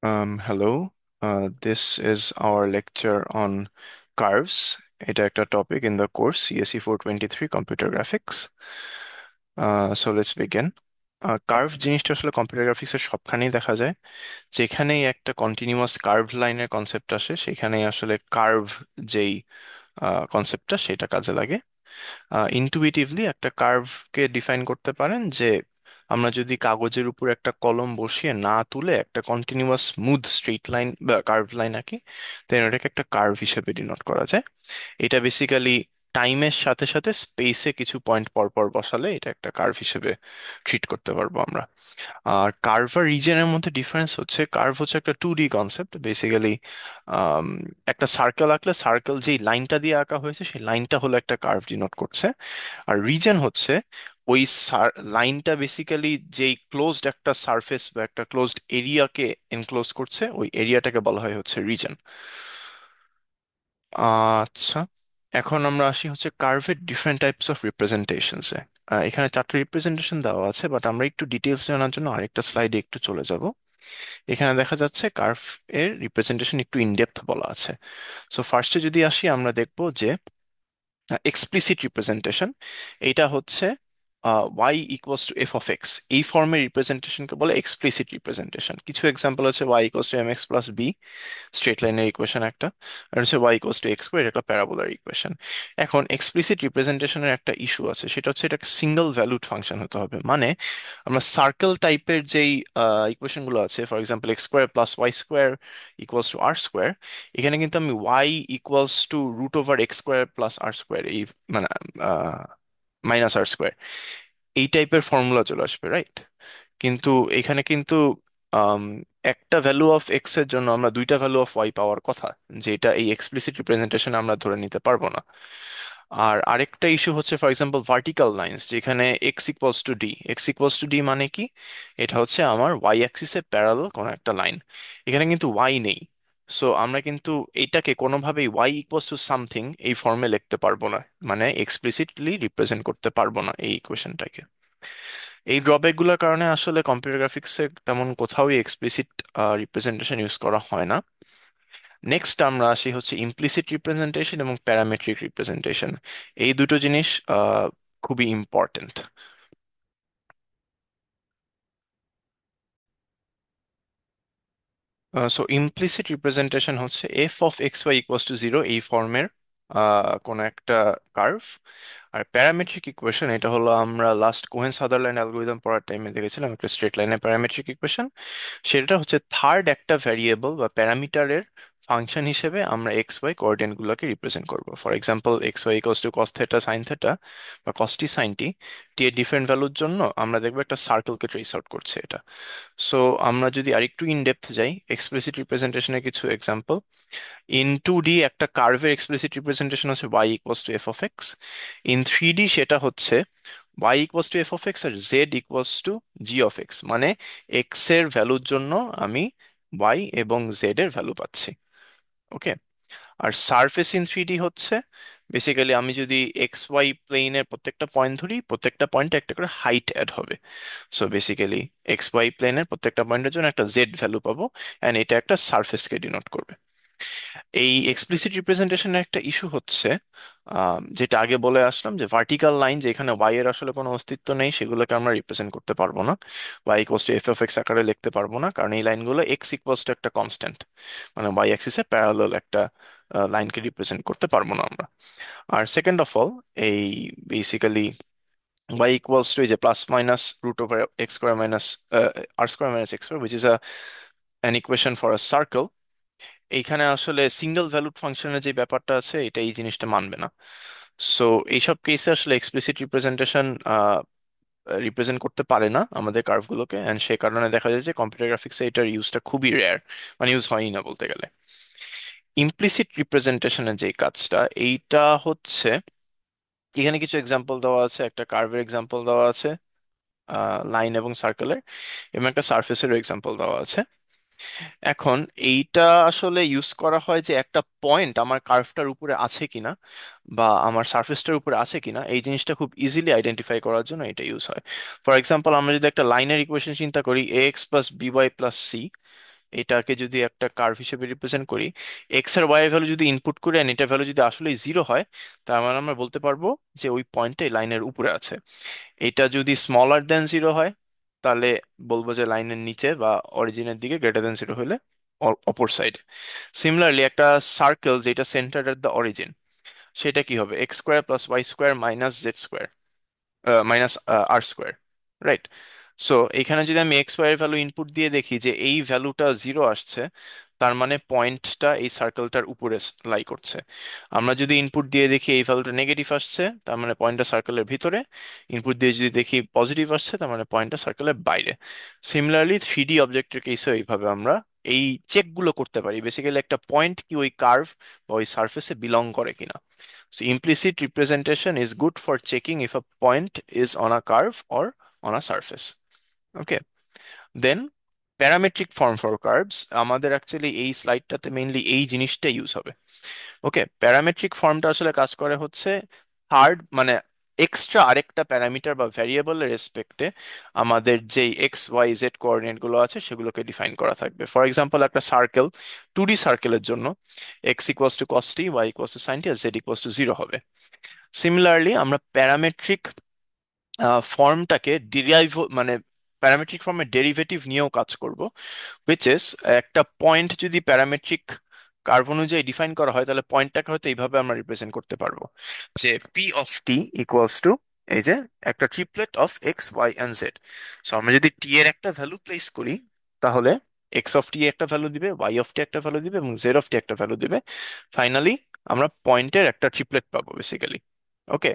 Hello. This is our lecture on curves. এটা একটা topic in the course CSE 423 Computer Graphics. So let's begin. Curve জিনিসটা আসলে computer গ্রাফিক্সের সবখানেই দেখা যায়। যেখানেই একটা কন্টিনিউয়াস কার্ভ লাইনের কনসেপ্ট আসে সেখানেই আসলে কার্ভ যেই কনসেপ্টটা সেটা কাজে লাগে। ইনটুইটিভলি একটা কার্ভকে ডিফাইন করতে পারেন যে আমরা যদি কাগজের উপর একটা কলম বসিয়ে না তুলে একটা কন্টিনিউয়াস স্মুথ স্ট্রেট লাইন বা কার্ভ লাইন আঁকি, দেন এটাকে একটা কার্ভ হিসেবে ডিনোট করা যায়। এটা বেসিক্যালি টাইমের সাথে সাথে স্পেসে কিছু পয়েন্ট পর পর বসালে এটা একটা কার্ভ হিসেবে ট্রিট করতে পারবো আমরা। আর কার্ভ আর রিজনের মধ্যে ডিফারেন্স হচ্ছে, কার্ভ হচ্ছে একটা 2D কনসেপ্ট বেসিক্যালি। একটা সার্কেল আঁকলে সার্কেল যেই লাইনটা দিয়ে আঁকা হয়েছে সেই লাইনটা হলো একটা কার্ভ ডিনোট করছে। আর রিজন হচ্ছে ওই লাইনটা বেসিক্যালি যেই ক্লোজড একটা সারফেস বা একটা ক্লোজড এরিয়াকে এনক্লোজ করছে, ওই এরিয়াটাকে বলা হয় হচ্ছে রিজন। আচ্ছা, এখন আমরা আসি হচ্ছে কার্ভের ডিফারেন্ট টাইপস অফ রিপ্রেজেন্টেশনসে। এখানে চারটে রিপ্রেজেন্টেশন দেওয়া আছে, বাট আমরা একটু ডিটেলস জানার জন্য আরেকটা স্লাইডে একটু চলে যাব। এখানে দেখা যাচ্ছে কার্ভ এর রিপ্রেজেন্টেশন একটু ইনডেপথ বলা আছে। সো ফার্স্টে যদি আসি আমরা দেখব যে এক্সপ্লিসিট রিপ্রেজেন্টেশন, এইটা হচ্ছে y equals to f of x, এই ফর্মের রিপ্রেজেন্টেশনকে বলে এক্সপ্লিসিট রিপ্রেজেন্টেশন। কিছু এক্সাম্পল আছে y equals to m x plus b, straight লাইনের ইকুয়েশন একটা, আর হচ্ছে y equals to x square, একটা প্যারাবোলার ইকুয়েশন। এখন এক্সপ্লিসিট রিপ্রেজেন্টেশনের একটা ইস্যু আছে, সেটা হচ্ছে এটা সিঙ্গেল ভ্যালুড ফাংশন হতে হবে। মানে আমরা সার্কেল টাইপের যেই ইকুয়েশন গুলো আছে, for example x square plus Y square equals to r square, এখানে কিন্তু আমি y equals to root over x square plus r square, এই মানে মাইনাস আর স্কোয়ার, এই টাইপের ফর্মুলা চলে আসবে, রাইট? কিন্তু এখানে কিন্তু আম, একটা ভ্যালু অফ এক্স এর জন্য আমরা দুইটা ভ্যালু অফ ওয়াই পাওয়ার কথা, যেটা এই এক্সপ্লিসিট রিপ্রেজেন্টেশন আমরা ধরে নিতে পারবো না। আর আরেকটা ইস্যু হচ্ছে ফর এক্সাম্পল ভার্টিক্যাল লাইন্স, যেখানে X equals two D. X equals two D মানে কি? এটা হচ্ছে আমার ওয়াই অ্যাক্সিসে প্যারালাল কোনো একটা লাইন, এখানে কিন্তু ওয়াই নেই। সো আমরা কিন্তু এটাকে কোনোভাবেই ওয়াই ইকুয়ালস টু সামথিং এই ফর্মে লিখতে পারবো না, মানে এক্সপ্লিসিটলি রিপ্রেজেন্ট করতে পারবো না এই ইকুয়েশনটাকে। এই ড্রব্যাক গুলোর কারণে আসলে কম্পিউটার গ্রাফিক্সে তেমন কোথাওই এক্সপ্লিসিট রিপ্রেজেন্টেশন ইউজ করা হয় না। নেক্সট আমরা আসি হচ্ছে ইমপ্লিসিট রিপ্রেজেন্টেশন এবং প্যারামেট্রিক রিপ্রেজেন্টেশন। এই দুটো জিনিস খুবই ইম্পর্টেন্ট। সো ইমপ্লিসিট রিপ্রেজেন্টেশন হচ্ছে f of x y equals to zero এই ফর্মের কোনো একটা কার্ভ। আর প্যারামেট্রিক ইকুয়েশন এটা হলো আমরা লাস্ট কোহেন সাদারল্যান্ড অ্যালগোরিদম পড়ার টাইমে দেখেছিলাম একটা স্ট্রেট লাইনের প্যারামেট্রিক ইকুয়েশন। সেটা হচ্ছে থার্ড একটা ভ্যারিয়েবল বা প্যারামিটারের ফাংশন হিসেবে আমরা এক্স ওয়াই কোঅর্ডিনেট গুলোকে রিপ্রেজেন্ট করবো। For example x y equals to cos theta sine theta বা কস টি সাইন টি, টি এর ডিফারেন্ট ভ্যালুর জন্য আমরা দেখবো একটা সার্কেলকে ট্রেস আউট করছে এটা। সো আমরা যদি আরেকটু ইন ডেপথ যাই, এক্সপ্লিসিট রিপ্রেজেন্টেশনের কিছু এক্সাম্পল। ইন টু ডি একটা কার্ভের এক্সপ্লিসিট রিপ্রেজেন্টেশন হচ্ছে y equals to f of x. In three D সেটা হচ্ছে y equals to f of x আর z equals to g of x, মানে এক্স এর ভ্যালুর জন্য আমি ওয়াই এবং জেড এর ভ্যালু পাচ্ছি। ওকে। আর সারফেস ইন থ্রি ডি হচ্ছে বেসিক্যালি আমি যদি এক্স ওয়াই প্লেনের প্রত্যেকটা পয়েন্ট ধরি, প্রত্যেকটা পয়েন্টে একটা করে হাইট অ্যাড হবে। সো বেসিক্যালি এক্স ওয়াই প্লেনের প্রত্যেকটা পয়েন্টের জন্য একটা জেড ভ্যালু পাবো, অ্যান্ড এটা একটা সারফেসকে ডিনোট করবে। এই এক্সপ্লিসিট রিপ্রেজেন্টেশনের একটা ইস্যু হচ্ছে, যেটা আগে বলে আসলাম, যে ভার্টিক্যাল লাইন যেখানে ওয়াই এর আসলে কোনো অস্তিত্ব নেই সেগুলোকে আমরা রিপ্রেজেন্ট করতে পারবো না, y equals to f of x আকারে লিখতে পারবো না, কারণ এই লাইনগুলো এক্স ইকুয়ালস টু একটা কনস্ট্যান্ট, মানে ওয়াই অ্যাক্সিসে প্যারালাল একটা লাইনকে রিপ্রেজেন্ট করতে পারবো না আমরা। আর সেকেন্ড অফ অল, এই বেসিক্যালি y equals to এই যে plus minus root over x square minus R square minus x square which is an equation for a circle, এইখানে আসলে সিঙ্গেল ভ্যালুড ফাংশনের যে ব্যাপারটা আছে এটা এই জিনিসটা মানবে না। সো এইসব কেসে আসলে এক্সপ্লিসিট রিপ্রেজেন্টেশন রিপ্রেজেন্ট করতে পারে না আমাদের কার্ভগুলোকে, অ্যান্ড সে কারণে দেখা যায় যে কম্পিউটার গ্রাফিক্সে এটার ইউজটা খুবই রেয়ার, মানে ইউজ হয়ই না বলতে গেলে। ইমপ্লিসিট রিপ্রেজেন্টেশনের যে কাজটা, এইটা হচ্ছে এখানে কিছু এক্সাম্পল দেওয়া আছে, একটা কার্ভের এক্সাম্পল দেওয়া আছে, লাইন এবং সার্কেলের, এবং একটা সার্ফেসেরও এক্সাম্পল দেওয়া আছে। এখন এইটা আসলে ইউজ করা হয় যে একটা পয়েন্ট আমার কার্ভটার উপরে আছে কিনা বা আমার সারফেসটার উপরে আছে কিনা এই জিনিসটা খুব ইজিলি আইডেন্টিফাই করার জন্য এটা ইউজ হয়। ফর এক্সাম্পল আমরা যদি একটা লাইনের ইকুয়েশন চিন্তা করি, A X plus B Y plus C, এটাকে যদি একটা কার্ভ হিসেবে রিপ্রেজেন্ট করি, এক্স আর ওয়াই এর ভ্যালু যদি ইনপুট করি আর এটা ভ্যালু যদি আসলে জিরো হয়, তার মানে আমরা বলতে পারবো যে ওই পয়েন্টটা লাইনের উপরে আছে। এটা যদি স্মলার দেন জিরো হয়, তাহলে বলবো যে লাইনের নিচে বা অরিজিনের দিকে, গ্রেটার দেন জিরো হলে অপর সাইড। সিমিলারলি একটা সার্কেল যেটা সেন্টার এট দ্য অরিজিন, সেটা কি হবে? X square plus Y square minus Z square minus আর স্কোয়ার, রাইট? সো এখানে যদি আমি এক্স ওয়াই এর ভ্যালু ইনপুট দিয়ে দেখি যে এই ভ্যালুটা জিরো আসছে, তার মানে পয়েন্টটা এই সার্কেলটার উপরে লাই করছে। আমরা যদি ইনপুট দিয়ে দেখি এই ভ্যালুটা নেগেটিভ আসছে, তার মানে পয়েন্টটা সার্কেলের ভিতরে। ইনপুট দিয়ে যদি দেখি পজিটিভ আসছে, তার মানে পয়েন্টটা সার্কেলের বাইরে। সিমিলারলি থ্রি ডি অবজেক্টের কেসেও এইভাবে আমরা এই চেকগুলো করতে পারি, বেসিক্যালি একটা পয়েন্ট কি ওই কার্ভ বা ওই সার্ফেসে বিলং করে কিনা। So implicit representation is good for checking if a point is on a curve or on a surface. Okay. Then parametric form for curves, আমাদের অ্যাকচুয়ালি এই স্লাইডটাতে মেইনলি এই জিনিসটা ইউজ হবে। ওকে, প্যারামেট্রিক ফর্মটা আসলে কাজ করে হচ্ছে থার্ড মানে এক্সট্রা আরেকটা প্যারামিটার বা ভ্যারিয়েবলের রেসপেক্টে আমাদের যেই এক্স ওয়াই জেড কোঅর্ডিনেট গুলো আছে সেগুলোকে ডিফাইন করা থাকবে। ফর এক্সাম্পল, একটা সার্কেল, টু ডি সার্কেলের জন্য x equals to cos t, y equals to sine t, আর জেড ইকুয়াস টু জিরো হবে। সিমিলারলি আমরা প্যারামেট্রিক ফর্মটাকে ডিরাইভ মানে প্যারামেট্রিক ফর্মের ডেরিভেটিভ নিয়েও কাজ করব, হুইচ ইজ একটা পয়েন্ট যদি প্যারামেট্রিক কার্ভ অনুযায়ী ডিফাইন করা হয়, তাহলে পয়েন্টটাকে হয়তো এইভাবে আমরা রিপ্রেজেন্ট করতে পারবো যে p of T equals to এই যে একটা triplet of x y and z. So আমরা যদি টি এর একটা ভ্যালু প্লেস করি, তাহলে এক্স অফ টি একটা ভ্যালু দিবে, ওয়াই অফ টি একটা ভ্যালু দিবে এবং জেড অফ টি একটা ভ্যালু দিবে। ফাইনালি আমরা পয়েন্টের একটা ট্রিপলেট পাবো বেসিক্যালি। ওকে,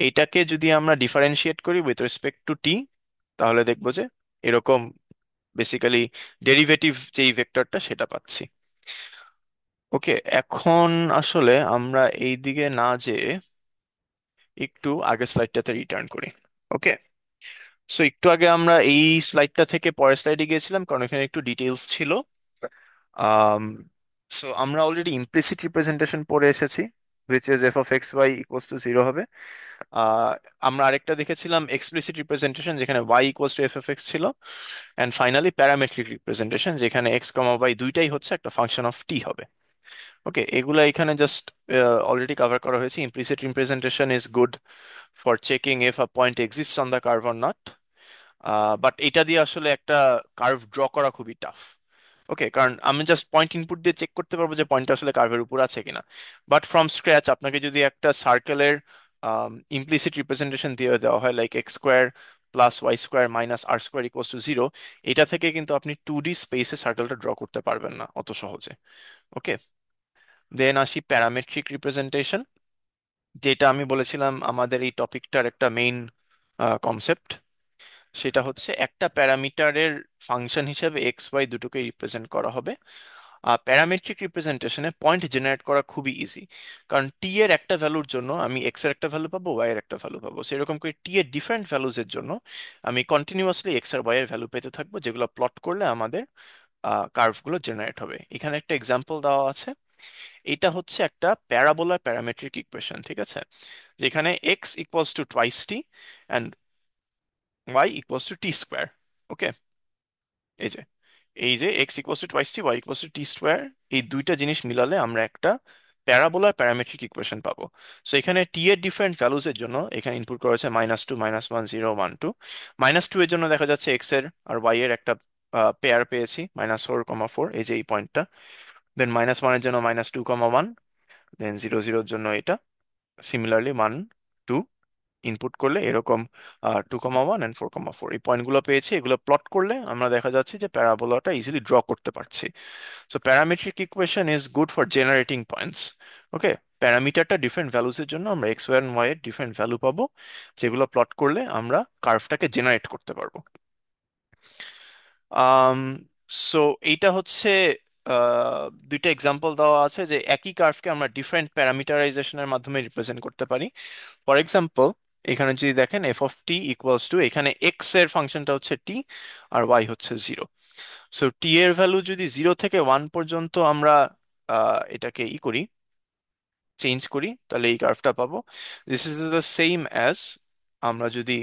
এইটাকে যদি আমরা ডিফারেন্সিয়েট করি উইথ রেসপেক্ট টু টি, তাহলে দেখবো যে এরকম বেসিক্যালি ডেরিভেটিভ যেই ভেক্টরটা সেটা পাচ্ছি। ওকে, এখন আসলে আমরা এই দিকে না যেয়ে একটু আগের স্লাইডটাতে রিটার্ন করি। ওকে, সো একটু আগে আমরা এই স্লাইডটা থেকে পরের স্লাইডে গিয়েছিলাম কারণ এখানে একটু ডিটেলস ছিল। আম সো আমরা অলরেডি ইমপ্লিসিট রিপ্রেজেন্টেশন পড়ে এসেছি, which is f of x y equals to zero হবে। আহ, আমরা আরেকটা দেখেছিলাম এক্সপ্লিসিট রিপ্রেজেন্টেশন, যেখানে y equals to f f x ছিল। অ্যান্ড ফাইনালি প্যারামেট্রিক রিপ্রেজেন্টেশন, যেখানে এক্স কমা ওয়াই দুইটাই হচ্ছে একটা ফাংশন অফ টি হবে। ওকে, এগুলা এখানে জাস্ট অলরেডি কভার করা হয়েছে। Implicit representation is good for checking if a point exists on the curve or not. But এটা দিয়ে আসলে একটা কার্ভ ড্র করা খুবই টাফ। ওকে, কারণ আমি জাস্ট পয়েন্ট ইনপুট দিয়ে চেক করতে পারবো যে পয়েন্টটা আসলে কার্ভের উপর আছে কিনা। বাট ফ্রম স্ক্র্যাচ আপনাকে যদি একটা সার্কেলের ইমপ্লিসিট রিপ্রেজেন্টেশন দিয়ে দেওয়া হয়, like x square plus Y square minus R square equals to zero, এটা থেকে কিন্তু আপনি টু ডি স্পেসে সার্কেলটা ড্র করতে পারবেন না অত সহজে। ওকে, দেন আসি প্যারামেট্রিক রিপ্রেজেন্টেশন, যেটা আমি বলেছিলাম আমাদের এই টপিকটার একটা মেইন কনসেপ্ট। সেটা হচ্ছে একটা প্যারামিটারের ফাংশন হিসেবে এক্স ওয়াই দুটোকে রিপ্রেজেন্ট করা হবে। প্যারামেট্রিক রিপ্রেজেন্টেশনে পয়েন্ট জেনারেট করা খুবই ইজি, কারণ টি এর একটা ভ্যালুর জন্য আমি এক্স এর একটা ভ্যালু পাবো, ওয়াই এর একটা ভ্যালু পাবো। সেরকম করে টি এর ডিফারেন্ট ভ্যালুজের জন্য আমি কন্টিনিউয়াসলি এক্স আর ওয়াই এর ভ্যালু পেতে থাকবো, যেগুলো প্লট করলে আমাদের কার্ভগুলো জেনারেট হবে। এখানে একটা এক্সাম্পল দেওয়া আছে। এটা হচ্ছে একটা প্যারাবোলার প্যারামেট্রিক ইকুয়েশন, ঠিক আছে, যেখানে X equals to twice T and Y equals to T square. Okay, এই যে X equals to twice T, Y equals to T square, এই দুইটা জিনিস মিলালে আমরা একটা প্যারাবোলার প্যারামেট্রিক ইকুয়েশন পাবো। সো এখানে টি এর ডিফারেন্ট ভ্যালুজ এর জন্য এখানে ইনপুট করা হয়েছে minus two, minus one, zero, one, two. Minus two এর জন্য দেখা যাচ্ছে এক্স এর আর ওয়াই এর একটা পেয়ার পেয়েছি, মাইনাস ফোর কমা ফোর, এই যে এই পয়েন্টটা। দেন মাইনাস ওয়ানের জন্য মাইনাস টু কমা ওয়ান, দেন জিরো জিরোর জন্য এটা। সিমিলারলি ওয়ান, টু ইনপুট করলে এরকম 2,1 and 4,4 এই পয়েন্টগুলো পেয়েছি। এগুলো প্লট করলে আমরা দেখা যাচ্ছে যে প্যারাবোলাটা ইজিলি ড্র করতে পারছি। So parametric equation is good for generating points. Okay, প্যারামিটারটা ডিফারেন্ট ভ্যালুসের জন্য আমরা এক্স ওয়াই ওয়াই এর ডিফারেন্ট ভ্যালু পাবো, যেগুলো প্লট করলে আমরা কার্ভটাকে জেনারেট করতে পারবো। আম সো এইটা হচ্ছে দুইটা এক্সাম্পল দেওয়া আছে যে একই কার্ভকে আমরা ডিফারেন্ট প্যারামিটারাইজেশনের মাধ্যমে রিপ্রেজেন্ট করতে পারি। ফর এক্সাম্পল, এখানে যদি দেখেন F of T equals two, এখানে এক্স এর ফাংশনটা হচ্ছে টি আর ওয়াই হচ্ছে জিরো। সো টি এর ভ্যালু যদি জিরো থেকে ওয়ান পর্যন্ত আমরা এটাকে করি, চেঞ্জ করি, তাহলে এই কার্ভটা পাবো। This is the same as আমরা যদি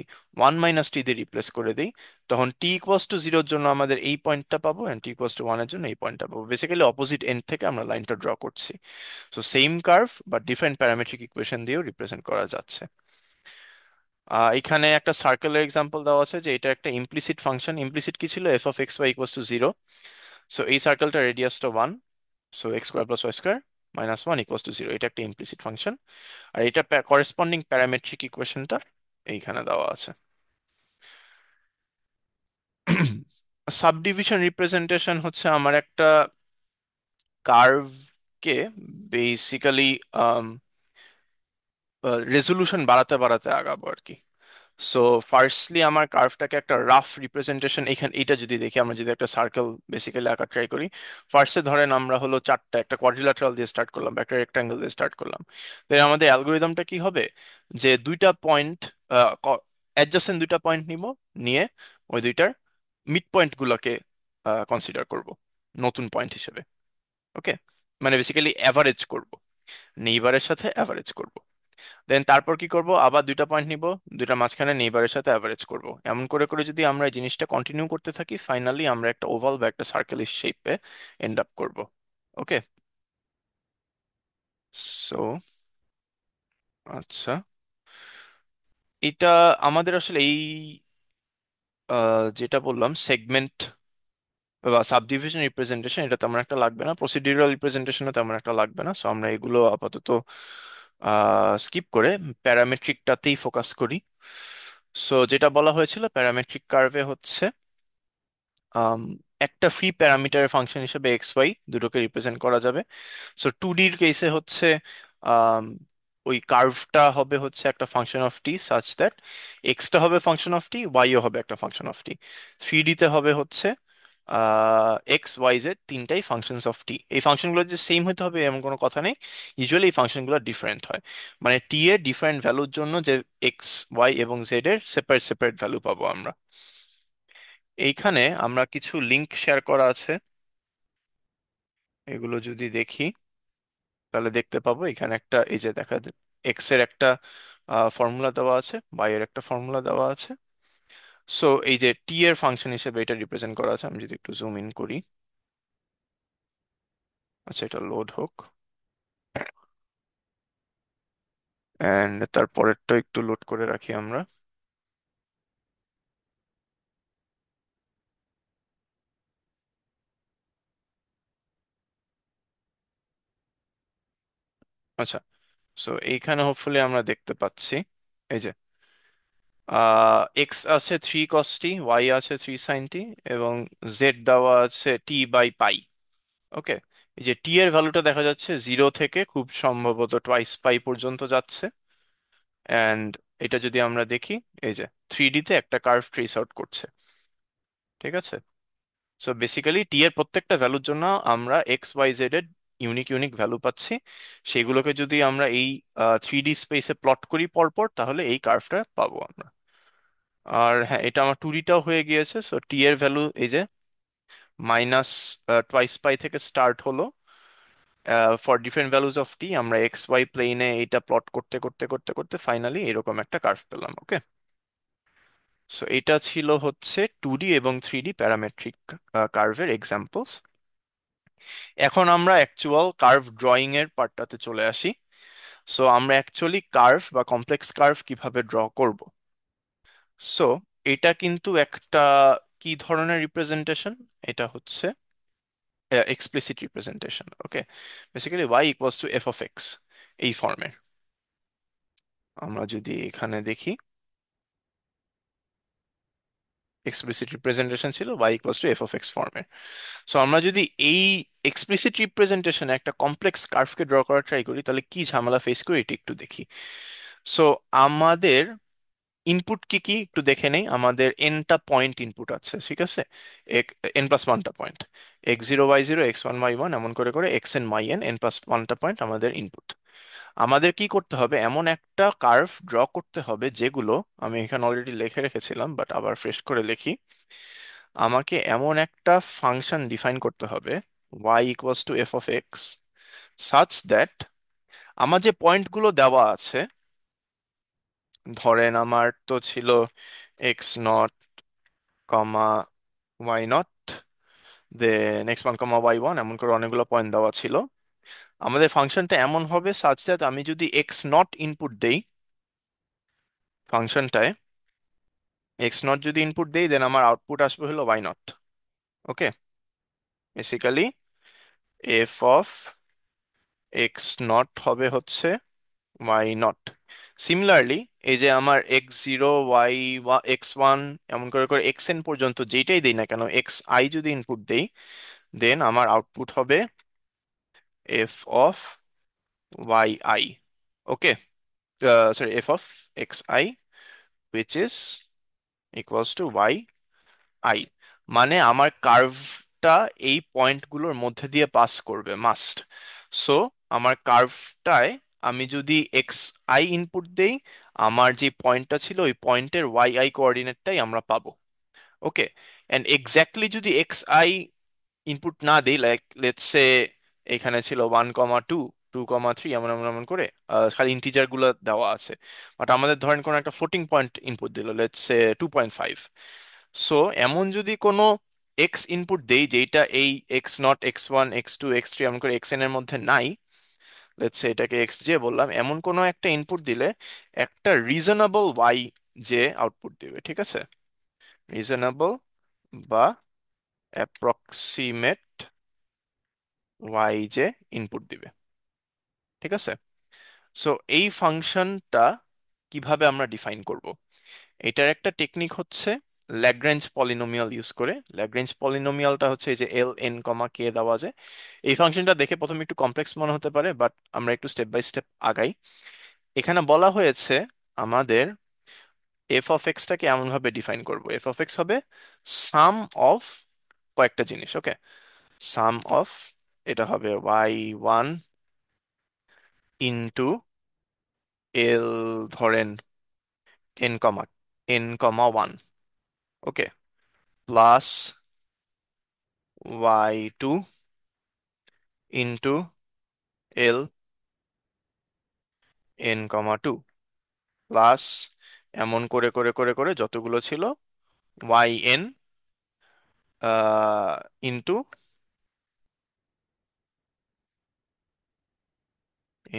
1 - t দিয়ে রিপ্লেস করে দিই, তখন t=0-এর জন্য আমাদের এই পয়েন্টটা পাবো, এন্ড t=1-এর জন্য এই পয়েন্টটা পাবো। বেসিক্যালি অপোজিট এন্ড থেকে আমরা লাইনটা ড্র করছি। So same curve but different parametric equation দিয়েও রিপ্রেজেন্ট করা যাচ্ছে। এখানে একটা সার্কেলের এক্সাম্পল দেওয়া আছে, যে এটা একটা ইমপ্লিসিট ফাংশন। ইমপ্লিসিট কি ছিল? f(x, y) = 0। সো এই সার্কেলটা রেডিয়াসটা 1। সো x² + y² - 1 = 0, এটা একটা ইমপ্লিসিট ফাংশন। আর এটা করেসপন্ডিং প্যারামেট্রিক ইকুয়েশনটা এইখানে দেওয়া আছে। সাবডিভিশন রিপ্রেজেন্টেশন হচ্ছে আমার একটা কার্ভকে বেসিক্যালি রেজলিউশন বাড়াতে বাড়াতে আগাবো আর কি। সো ফার্স্টলি আমার কার্ভটাকে একটা রাফ রিপ্রেজেন্টেশন, এখানে এটা যদি দেখি, আমরা যদি একটা সার্কেল বেসিক্যালি আঁকা ট্রাই করি, ফার্স্টে ধরেন আমরা হলো চারটা, একটা কোয়াড্রিল্যাটারাল দিয়ে স্টার্ট করলাম বা একটা রেক্টাঙ্গেল দিয়ে স্টার্ট করলাম। তো আমাদের অ্যালগোরিদমটা কি হবে, যে দুইটা পয়েন্ট, অ্যাডজাসেন্ট দুইটা পয়েন্ট নিব, নিয়ে ওই দুইটার মিড পয়েন্ট গুলোকে কনসিডার করব নতুন পয়েন্ট হিসেবে। ওকে, মানে বেসিক্যালি অ্যাভারেজ করব, নেইবারের সাথে অ্যাভারেজ করব। দেন তারপর কি করব, আবার দুইটা পয়েন্ট নিব, দুইটা মাঝখানে নেইবারের সাথে অ্যাভারেজ করব। এমন করে করে যদি আমরা এই জিনিসটা কন্টিনিউ করতে থাকি, ফাইনালি আমরা একটা ওভাল বা একটা সার্কেলের শেপে এন্ড আপ করব। ওকে। সো আচ্ছা, এটা আমাদের আসলে এই যেটা বললাম সেগমেন্ট বা সাবডিভিশন রিপ্রেজেন্টেশন, এটা তেমন একটা লাগবে না, প্রসিডিউরাল রিপ্রেজেন্টেশনও তেমন একটা লাগবে না। সো আমরা এগুলো আপাতত স্কিপ করে প্যারামেট্রিকটাতেই ফোকাস করি। সো যেটা বলা হয়েছিল, প্যারামেট্রিক কার্ভে হচ্ছে আম, একটা ফ্রি প্যারামিটারের ফাংশন হিসেবে এক্স ওয়াই দুটোকে রিপ্রেজেন্ট করা যাবে। সো 2D-র কেসে হচ্ছে আম, ওই কার্ভটা হবে হচ্ছে একটা function of T such that extra হবে ফাংশন অফ টি, ওয়াইও হবে একটা ফাংশন অফ টি। 3D-তে হবে হচ্ছে এক্স ওয়াই জেড তিনটাই ফাংশনস অফ টি। এই ফাংশনগুলো যে সেম হতে হবে এমন কোনো কথা নেই, ইউজুয়ালি এই ফাংশনগুলো ডিফারেন্ট হয়। মানে টি এর ডিফারেন্ট ভ্যালুর জন্য যে এক্স ওয়াই এবং জেড এর সেপারেট সেপারেট ভ্যালু পাবো আমরা। এইখানে আমরা কিছু লিংক শেয়ার করা আছে, এগুলো যদি দেখি তাহলে দেখতে পাবো এখানে একটা, এই যে দেখা এক্স এর একটা ফর্মুলা দেওয়া আছে, ওয়াই এর একটা ফর্মুলা দেওয়া আছে। সো এই যে টি এর ফাংশন হিসেবে এটা রিপ্রেজেন্ট করা আছে। আমি যদি একটু জুম ইন করি, আচ্ছা এটা লোড হোক, এন্ড তারপরেরটা একটু লোড করে রাখি আমরা। আচ্ছা, সো এইখানে হোপফুলি আমরা দেখতে পাচ্ছি, এই যে এক্স আছে 3 cos t, ওয়াই আছে 3 sin t, এবং জেড দেওয়া আছে t/পাই। ওকে, এই যে টি এর ভ্যালুটা দেখা যাচ্ছে 0 থেকে খুব সম্ভবত টুয়াইস পাই পর্যন্ত যাচ্ছে। অ্যান্ড এটা যদি আমরা দেখি, এই যে 3D-তে একটা কার্ভ ট্রেস আউট করছে। ঠিক আছে, সো বেসিক্যালি টি এর প্রত্যেকটা ভ্যালুর জন্য আমরা এক্স ওয়াই জেড এর ইউনিক ইউনিক ভ্যালু পাচ্ছি। সেগুলোকে যদি আমরা এই 3D স্পেসে প্লট করি পরপর, তাহলে এই কার্ভটা পাবো আমরা। আর হ্যাঁ, এটা আমার 2D-টাও হয়ে গিয়েছে। সো টি এর ভ্যালু এই যে মাইনাস টুয়াইস পাই থেকে স্টার্ট হলো, ফর ডিফারেন্ট ভ্যালুজ অফ টি আমরা এক্স ওয়াই প্লেনে এইটা প্লট করতে করতে করতে করতে ফাইনালি এরকম একটা কার্ভ পেলাম। ওকে, সো এটা ছিল হচ্ছে 2D এবং 3D প্যারামেট্রিক কার্ভের এক্সাম্পলস। এখন আমরা অ্যাকচুয়াল কার্ভ ড্রয়িং এর পার্টটাতে চলে আসি। সো আমরা অ্যাকচুয়ালি কার্ভ বা কমপ্লেক্স কার্ভ কিভাবে ড্র করব। সো এটা কিন্তু একটা কি ধরনের রিপ্রেজেন্টেশন, এটা হচ্ছে এক্সপ্লিসিট রিপ্রেজেন্টেশন। ওকে, বেসিক্যালি y=f(x) এই ফর্মের। আমরা যদি এখানে দেখি, এক্সপ্লিসিট রিপ্রেজেন্টেশন ছিল y=f(x) ফর্মের। সো আমরা যদি এই এক্সপ্লিসিট রিপ্রেজেন্টেশনে একটা কমপ্লেক্স কার্ভকে ড্র করা ট্রাই করি, তাহলে কি ঝামেলা ফেস করি এটা একটু দেখি। সো আমাদের ইনপুট কি কি একটু দেখে নেই। আমাদের এনটা পয়েন্ট ইনপুট আছে, ঠিক আছে, n+1টা point, x0 y0 x1 y1 এমন করে করে xn y n n+1টা পয়েন্ট আমাদের ইনপুট। আমাদের কি করতে হবে, এমন একটা কার্ভ ড্র করতে হবে যেগুলো, আমি এখানে অলরেডি লিখে রেখেছিলাম বাট আবার ফ্রেশ করে লিখি। আমাকে এমন একটা ফাংশন ডিফাইন করতে হবে y=f(x) such that আমার যে পয়েন্টগুলো দেওয়া আছে, ধরেন আমার তো ছিল x naught comma y naught, then x one comma y one, এমন করে অনেকগুলো পয়েন্ট দেওয়া ছিল। আমাদের ফাংশনটা এমন হবে সাচ দ্যাট আমি যদি এক্স নট ইনপুট দেই ফাংশনটায়, এক্স নট যদি ইনপুট দেই, দেন আমার আউটপুট আসবে হলো y naught. Okay, basically f of x naught হবে হচ্ছে ওয়াই নট। সিমিলারলি এই যে আমার x zero y x one এমন করে করে এক্স এন পর্যন্ত যেটাই দেই না কেন, এক্স আই যদি ইনপুট দেই, দেন আমার আউটপুট হবে f of y i. Okay, sorry, f of x i which is equals to y i. মানে আমার কার্ভটা এই পয়েন্টগুলোর মধ্যে দিয়ে পাস করবে মাস্ট। সো আমার কার্ভটায় আমি যদি এক্স আই ইনপুট দেই, আমার যে পয়েন্টটা ছিল ওই পয়েন্টের ওয়াই আই কোঅর্ডিনেটটাই আমরা পাবো। ওকে, এন্ড এক্স্যাক্টলি যদি এক্স আই ইনপুট না দিই, লাইক লেটস সে এখানে ছিল 1,2, 2,3, এমন এমন এমন করে খালি ইন্টিজার গুলো দেওয়া আছে, বাট আমাদের ধরেন কোনো একটা ফ্লোটিং পয়েন্ট ইনপুট দিল, লেটস সে 2.5। সো এমন যদি কোনো এক্স ইনপুট দেই যেটা এই x naught, x one, x two, x three, এমন করে এক্স এন এর মধ্যে নাই, লেটস সে এটাকে এক্স জে বললাম, এমন কোনো একটা ইনপুট দিলে একটা রিজনেবল ওয়াই জে আউটপুট দিবে। ঠিক আছে, রিজনেবল বা অ্যাপ্রক্সিমেট ওয়াই জে ইনপুট দিবে। ঠিক আছে, সো এই ফাংশনটা কিভাবে আমরা ডিফাইন করব? এটার একটা টেকনিক হচ্ছে ল্যাগ্রেঞ্জ পলিনোমিয়াল ইউজ করে। ল্যাগ্রেঞ্জ পলিনোমিয়ালটা হচ্ছে এই যে এল এন কমা কে দেওয়া যায়। এই ফাংশনটা দেখে প্রথমে একটু কমপ্লেক্স মনে হতে পারে, বাট আমরা একটু স্টেপ বাই স্টেপ আগাই। এখানে বলা হয়েছে আমাদের এফ অফ এক্সটাকে এমন ভাবে ডিফাইন করব, এফ অফ এক্স হবে সাম অফ কয়েকটা জিনিস। ওকে, সাম অফ, এটা হবে ওয়াই ওয়ান ইন্টু এল, ধরেন n কমা 1। ওকে, plus y2 into L n কমা 2, প্লাস এমন করে করে করে করে যতগুলো ছিল yn into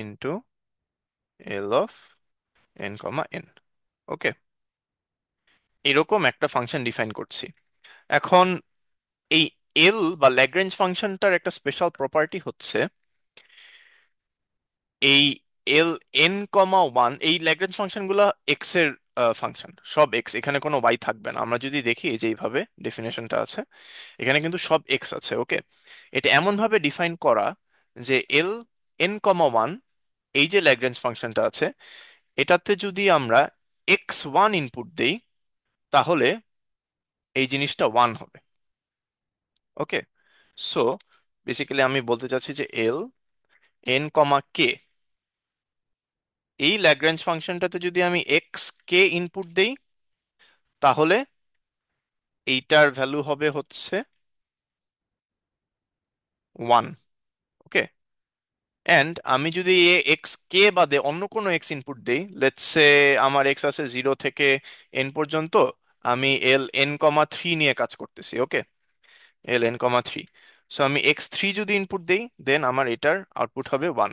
into L of n comma n। ওকে, এরকম একটা ফাংশন ডিফাইন করছি। এখন এই এল বা ল্যাগ্রেঞ্জ ফাংশনটার একটা স্পেশাল প্রপার্টি হচ্ছে এই এল n কমা 1, এই ল্যাগ্রেঞ্জ ফাংশন গুলা এক্স এর ফাংশন, সব এক্স, এখানে কোনো ওয়াই থাকবে না। আমরা যদি দেখি এই যে এইভাবে ডেফিনেশনটা আছে, এখানে কিন্তু সব এক্স আছে। ওকে, এটা এমন ভাবে ডিফাইন করা যে এল n কমা 1, এই যে ল্যাগ্রেঞ্জ ফাংশনটা আছে, এটাতে যদি আমরা x1 ইনপুট দেই, তাহলে এই জিনিসটা 1 হবে। ওকে, সো বেসিক্যালি আমি বলতে চাচ্ছি যে এল n কমা কে, এই ল্যাগ্রেঞ্জ ফাংশনটাতে যদি আমি এক্স কে ইনপুট দেই, তাহলে এইটার ভ্যালু হবে হচ্ছে 1। ওকে, অ্যান্ড আমি যদি এক্স কে বাদে অন্য কোনো এক্স ইনপুট দেই, লেটস সে আমার এক্স আছে 0 থেকে n পর্যন্ত, আমি এল n কমা 3 নিয়ে কাজ করতেছি। ওকে, এল n কমা 3, সো আমি এক্স 3 যদি ইনপুট দেই, দেন আমার এটার আউটপুট হবে 1।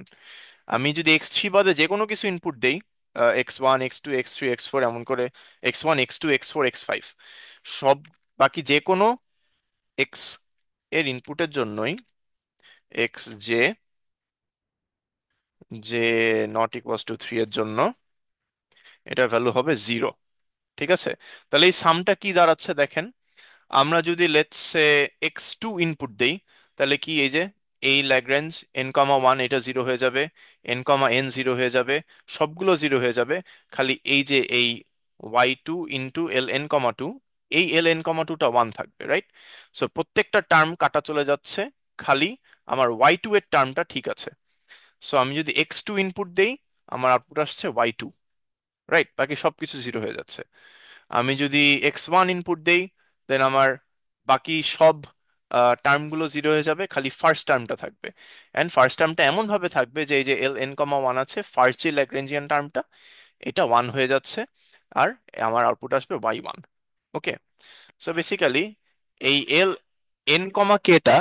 আমি যদি এক্স 3 বাদে যে কোনো কিছু ইনপুট দেই, x1, x2, x3, x4, এমন করে x1, x2, x4, x5, সব বাকি যে কোনো এক্স এর ইনপুটের জন্যই x J J not equals to 3 এর জন্য এটার ভ্যালু হবে 0। ঠিক আছে, তাহলে এই সামটা কি দাঁড়াচ্ছে দেখেন। আমরা যদি লেটস সে x2 ইনপুট দেই, তাহলে কি এই যে এই ল্যাগ্রেঞ্জ n কমা 1 এটা 0 হয়ে যাবে, n কমা n 0 হয়ে যাবে, সবগুলো 0 হয়ে যাবে। খালি এই যে এই y2 ইন্টু ln কমা 2, এই ln কমা 2টা 1 থাকবে, রাইট? সো প্রত্যেকটা টার্ম কাটা চলে যাচ্ছে, খালি আমার y2 এর টার্মটা ঠিক আছে। সো আমি যদি x2 ইনপুট দেই, আমার আউটপুট আসছে y2, রাইট? বাকি সবকিছু 0 হয়ে যাচ্ছে। আমি যদি x1 ইনপুট দেই, দেন আমার বাকি সব টার্মগুলো 0 হয়ে যাবে, খালি ফার্স্ট টার্মটা থাকবে। অ্যান্ড ফার্স্ট টার্মটা এমন ভাবে থাকবে যে এই যে এল n কমা 1 আছে, ফার্স্ট যে ল্যাগ্রেঞ্জিয়ান টার্মটা, এটা 1 হয়ে যাচ্ছে, আর আমার আউটপুট আসবে y1। ওকে, সো বেসিক্যালি এই এল এন কমা কেটা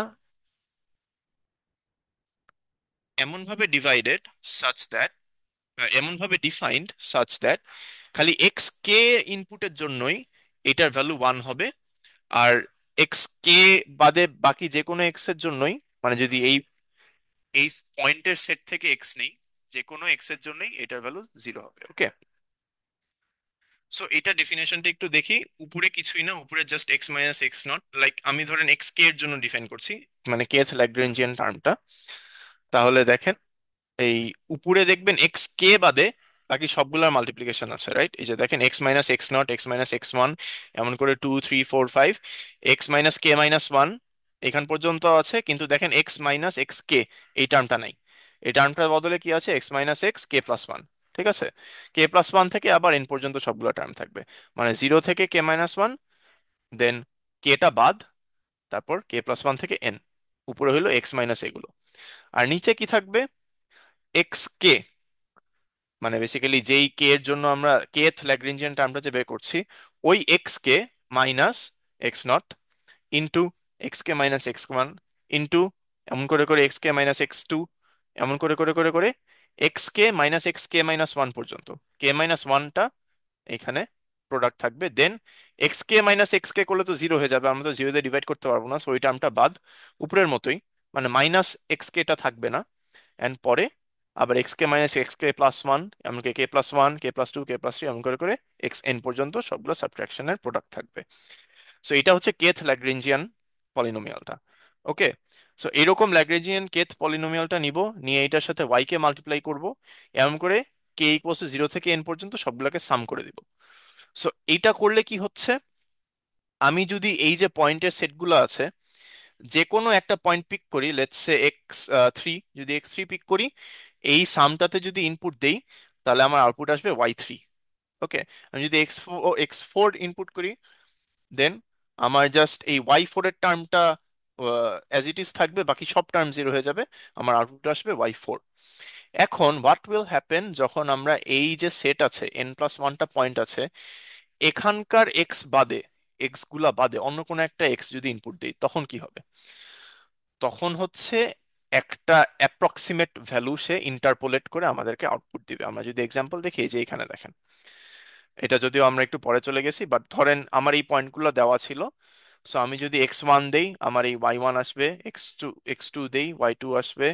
এমন ভাবে ডিভাইডেড সাচ দ্যাট, এমন ভাবে ডিফাইন্ড সাচ দ্যাট খালি এক্স কে ইনপুটের জন্যই এটার ভ্যালু 1 হবে, আর এক্স কে বাদে বাকি যে কোনো এক্স এর জন্যই, মানে যদি এই এই পয়েন্টের সেট থেকে এক্স নেই, যে কোনো এক্স এর জন্যই এটার ভ্যালু 0 হবে। ওকে, সো এটা ডেফিনেশনটা একটু দেখি। উপরে কিছুই না, উপরে just x minus x not, like আমি ধরেন এক্স কে এর জন্য ডিফাইন করছি, মানে কেথ ল্যাগ্রেঞ্জিয়ান টার্মটা। তাহলে দেখেন এই উপরে দেখবেন এক্স কে বাদে বাকি সবগুলোর মাল্টিপ্লিকেশন আছে, রাইট? এই যে দেখেন x minus x naught, x minus x one, এমন করে 2 3 4 5, এক্স মাইনাস কে মাইনাস ওয়ান এখান পর্যন্ত আছে, কিন্তু দেখেন এক্স মাইনাস এক্স কে এই টার্মটা নাই। এই টার্মটার বদলে কি আছে? X minus x k plus one. ঠিক আছে, কে প্লাস ওয়ান থেকে আবার এন পর্যন্ত সবগুলো টার্ম থাকবে, মানে 0 থেকে কে মাইনাস ওয়ান, দেন কেটা বাদ, তারপর কে প্লাস ওয়ান থেকে এন, উপরে হলো এক্স মাইনাস এগুলো। আর নিচে কি থাকবে? এক্স কে, মানে বেসিক্যালি যেই কে এর জন্য আমরা কেথ ল্যাগ্রেঞ্জিয়ান টার্মটা যে বের করছি, ওই x K minus x not into x K minus x one into এমন করে করে এক্স কে মাইনাস এক্স টু, এমন করে করে করে করে এক্স কে মাইনাস এক্স কে মাইনাস ওয়ান পর্যন্ত। কে মাইনাস ওয়ানটা এখানে প্রোডাক্ট থাকবে, দেন এক্স কে মাইনাস এক্স কে করলে তো 0 হয়ে যাবে, আমরা তো 0 দিয়ে ডিভাইড করতে পারবো না, সো ওই টার্মটা বাদ, উপরের মতোই, মানে মাইনাস এক্স কেটা থাকবে না। এন্ড পরে আবার এক্স কে minus x k plus one, এমনকি k plus one, k plus two, k plus three, এমন করে করে এক্স এন পর্যন্ত সবগুলো সাবট্রাকশনের প্রোডাক্ট থাকবে। সো এটা হচ্ছে কেথ ল্যাগ্রেঞ্জিয়ান পলিনোমিয়ালটা। ওকে, সো এরকম ল্যাগ্রেঞ্জিয়ান কেথ পলিনোমিয়ালটা নিব, নিয়ে এটার সাথে ওয়াই কে মাল্টিপ্লাই করব, এমন করে কে ইকুয়ালস টু 0 থেকে এন পর্যন্ত সবগুলোকে সাম করে দিব। সো এইটা করলে কি হচ্ছে, আমি যদি এই যে পয়েন্টের সেটগুলো আছে, যে কোনো একটা পয়েন্ট পিক করি, লেটস সে এক্স থ্রি, যদি এক্স থ্রি পিক করি, এই সামটাতে যদি ইনপুট দেই, তাহলে আমার আউটপুট আসবে ওয়াই থ্রি। ওকে, আমি যদি এক্স ফোর ইনপুট করি, দেন আমার জাস্ট এই ওয়াই ফোর এর টার্মটা অ্যাজ ইট ইজ থাকবে, বাকি সব টার্ম 0 হয়ে যাবে, আমার আউটপুট আসবে ওয়াই ফোর। এখন হোয়াট উইল হ্যাপেন যখন আমরা এই যে সেট আছে এন প্লাস ওয়ানটা পয়েন্ট আছে, এখানকার এক্স বাদে, এক্স গুলা বাদে অন্য কোনো একটা এক্স যদি ইনপুট দিই, তখন কি হবে? তখন হচ্ছে একটা অ্যাপ্রক্সিমেট ভ্যালু সে ইন্টারপোলেট করে আমাদেরকে আউটপুট দিবে। আমরা যদি এক্সাম্পল দেখি, এই যে এখানে দেখেন, এটা যদিও আমরা একটু পরে চলে গেছি, বাট ধরেন আমার এই পয়েন্টগুলো দেওয়া ছিল। সো আমি যদি এক্স ওয়ান দেই, আমার এই ওয়াই ওয়ান আসবে, এক্স টু দেই ওয়াই টু আসবে,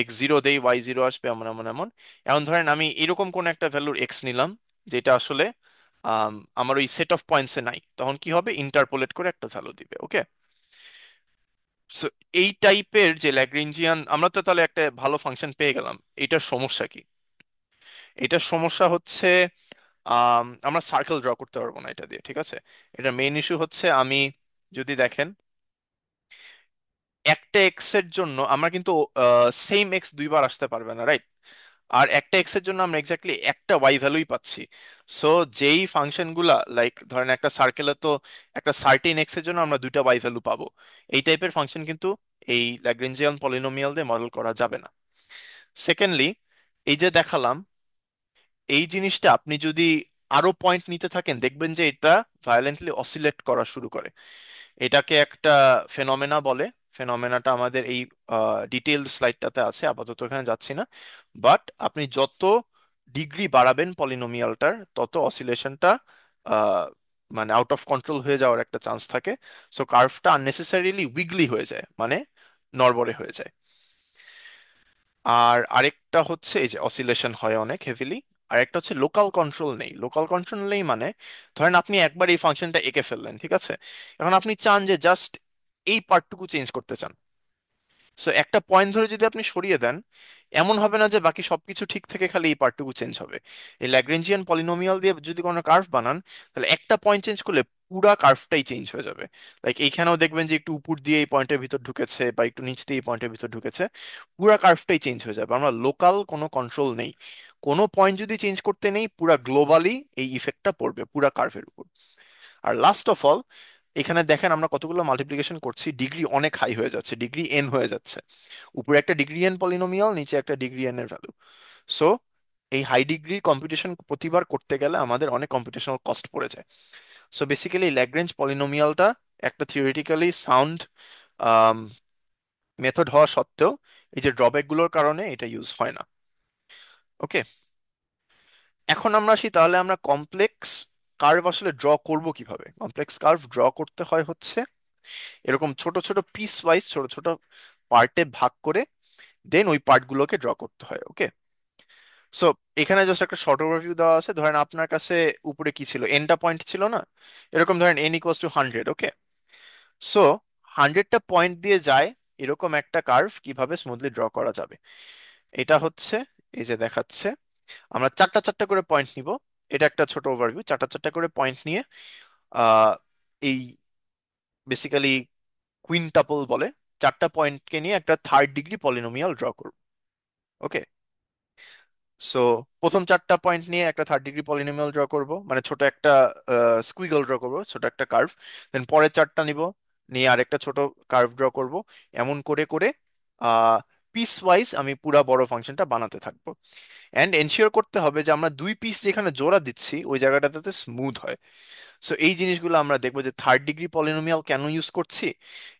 এক্স জিরো দেই ওয়াই জিরো আসবে, এমন এমন এমন। এখন ধরেন আমি এরকম কোন একটা ভ্যালুর এক্স নিলাম, যেটা আসলে আমার ওই সেট অফ পয়েন্টসে নাই, তখন কি হবে? ইন্টারপোলেট করে একটা ভ্যালু দিবে। ওকে, সো এই টাইপের যে ল্যাগ্রেঞ্জিয়ান, আমরা তো তাহলে একটা ভালো ফাংশন পেয়ে গেলাম। এটার সমস্যা কি? এটার সমস্যা হচ্ছে আমরা সার্কেল ড্র করতে পারবো না এটা দিয়ে। ঠিক আছে, এটা মেইন ইস্যু হচ্ছে, আমি যদি দেখেন একটা এক্স এর জন্য আমরা কিন্তু সেম এক্স দুইবার আসতে পারবে না, রাইট? আর একটা এক্স এর জন্য আমরা এক্স্যাক্টলি একটা ওয়াই ভ্যালুই পাচ্ছি। সো যেই ফাংশন গুলা, লাইক ধরেন একটা সার্কেলে তো একটা সার্টেন এক্স এর জন্য আমরা দুইটা ওয়াই ভ্যালু পাবো, এই টাইপের ফাংশন কিন্তু এই ল্যাগ্রেঞ্জিয়ান পলিনোমিয়াল দিয়ে মডেল করা যাবে না। সেকেন্ডলি, এই যে দেখালাম, এই জিনিসটা আপনি যদি আরো পয়েন্ট নিতে থাকেন, দেখবেন যে এটা ভায়োলেন্টলি অসিলেট করা শুরু করে। এটাকে একটা ফেনোমেনা বলে। ফেনোমেনাটা আমাদের এই ডিটেইলড স্লাইডটাতে আছে, আপাতত এখানে যাচ্ছি না। বাট আপনি যত ডিগ্রি বাড়াবেন পলিনোমিয়ালটার, তত অসিলেশনটা মানে আউট অফ কন্ট্রোল হয়ে যাওয়ার একটা চান্স থাকে। সো কার্ভটা আননেসেসারিলি উইগলি হয়ে যায়, মানে নড়বড়ে হয়ে যায়। আর আরেকটা হচ্ছে এই যে অসিলেশন হয় অনেক হেভিলি। আর একটা হচ্ছে লোকাল কন্ট্রোল নেই। লোকাল কন্ট্রোল নেই মানে, ধরেন আপনি একবার এই ফাংশনটা এঁকে ফেললেন, ঠিক আছে, এখন আপনি চান যে জাস্ট এই পার্টটুকু চেঞ্জ করতে চান। সো একটা পয়েন্ট ধরে যদি আপনি সরিয়ে দেন, এমন হবে না যে বাকি সবকিছু ঠিক থেকে খালি এই পার্টটুকু চেঞ্জ হবে। এই ল্যাগ্রেঞ্জিয়ান পলিনোমিয়াল দিয়ে যদি কোনো কার্ভ বানান, তাহলে একটা পয়েন্ট চেঞ্জ করলে পুরা কার্ভটাই চেঞ্জ হয়ে যাবে। লাইক এইখানেও দেখবেন যে একটু উপর দিয়ে এই পয়েন্টের ভিতর ঢুকেছে, বা একটু নিচ দিয়ে এই পয়েন্টের ভিতর ঢুকেছে, পুরা কার্ভটাই চেঞ্জ হয়ে যাবে। আমরা লোকাল কোনো কন্ট্রোল নেই, কোনো পয়েন্ট যদি চেঞ্জ করতে নেই, পুরা গ্লোবালি এই ইফেক্টটা পড়বে পুরা কার্ভের উপর। আর লাস্ট অফ অল, এখানে দেখেন আমরা কতগুলো মাল্টিপ্লিকেশন করছি, ডিগ্রি অনেক হাই হয়ে যাচ্ছে, ডিগ্রি এন হয়ে যাচ্ছে। উপরে একটা ডিগ্রি এন পলিনোমিয়াল, নিচে একটা ডিগ্রি এন এর ভ্যালু। সো এই হাই ডিগ্রির কম্পিউটেশন প্রতিবার করতে গেলে আমাদের অনেক কম্পিউটেশনাল কস্ট পড়ে যায়। সো বেসিক্যালি ল্যাগ্রেঞ্জ পলিনোমিয়ালটা একটা থিওরিটিক্যালি সাউন্ড মেথড হওয়া সত্ত্বেও এই যে ড্রব্যাক গুলোর কারণে এটা ইউজ হয় না। ওকে, এখন আমরা আসি তাহলে আমরা কমপ্লেক্স কার্ভ আসলে ড্র করব কিভাবে। কমপ্লেক্স কার্ভ ড্র করতে হয় হচ্ছে এরকম ছোট ছোট পিস ওয়াইজ, ছোট ছোট পার্টে ভাগ করে দেন ওই পার্টগুলোকে ড্র করতে হয়। ওকে, সো এখানে জাস্ট একটা শর্ট ওভারভিউ দেওয়া আছে। ধরেন আপনার কাছে উপরে কি ছিল, এনটা পয়েন্ট ছিল না, এরকম ধরেন N equals to 100। Okay, so 100টা পয়েন্ট দিয়ে যায় এরকম একটা কার্ভ কিভাবে স্মুথলি ড্র করা যাবে, এটা হচ্ছে এই যে দেখাচ্ছে। আমরা চারটা চারটা করে পয়েন্ট নিব। এটা একটা ছোট ওভারভিউ, চারটা চারটা করে পয়েন্ট নিয়ে আহ এই বেসিক্যালি কুইনটাপল বলে, চারটা পয়েন্টকে নিয়ে একটা থার্ড ডিগ্রি পলিনোমিয়াল ড্র করব। ওকে, সো প্রথম চারটা পয়েন্ট নিয়ে একটা থার্ড ডিগ্রি পলিনোমিয়াল ড্র করব, মানে ছোট একটা স্কুইগল ড্র করব, ছোট একটা কার্ভ। দেন পরের চারটা নিব, নিয়ে আরেকটা ছোট কার্ভ ড্র করব। এমন করে করে পিস ওয়াইজ আমি পুরা বড় ফাংশনটা বানাতে থাকবো। অ্যান্ড এনশিওর করতে হবে যে আমরা দুই পিস যেখানে জোড়া দিচ্ছি ওই জায়গাটা যাতে স্মুথ হয়। সো এই জিনিসগুলো আমরা দেখবো যে থার্ড ডিগ্রি পলিনোমিয়াল কেন ইউজ করছি,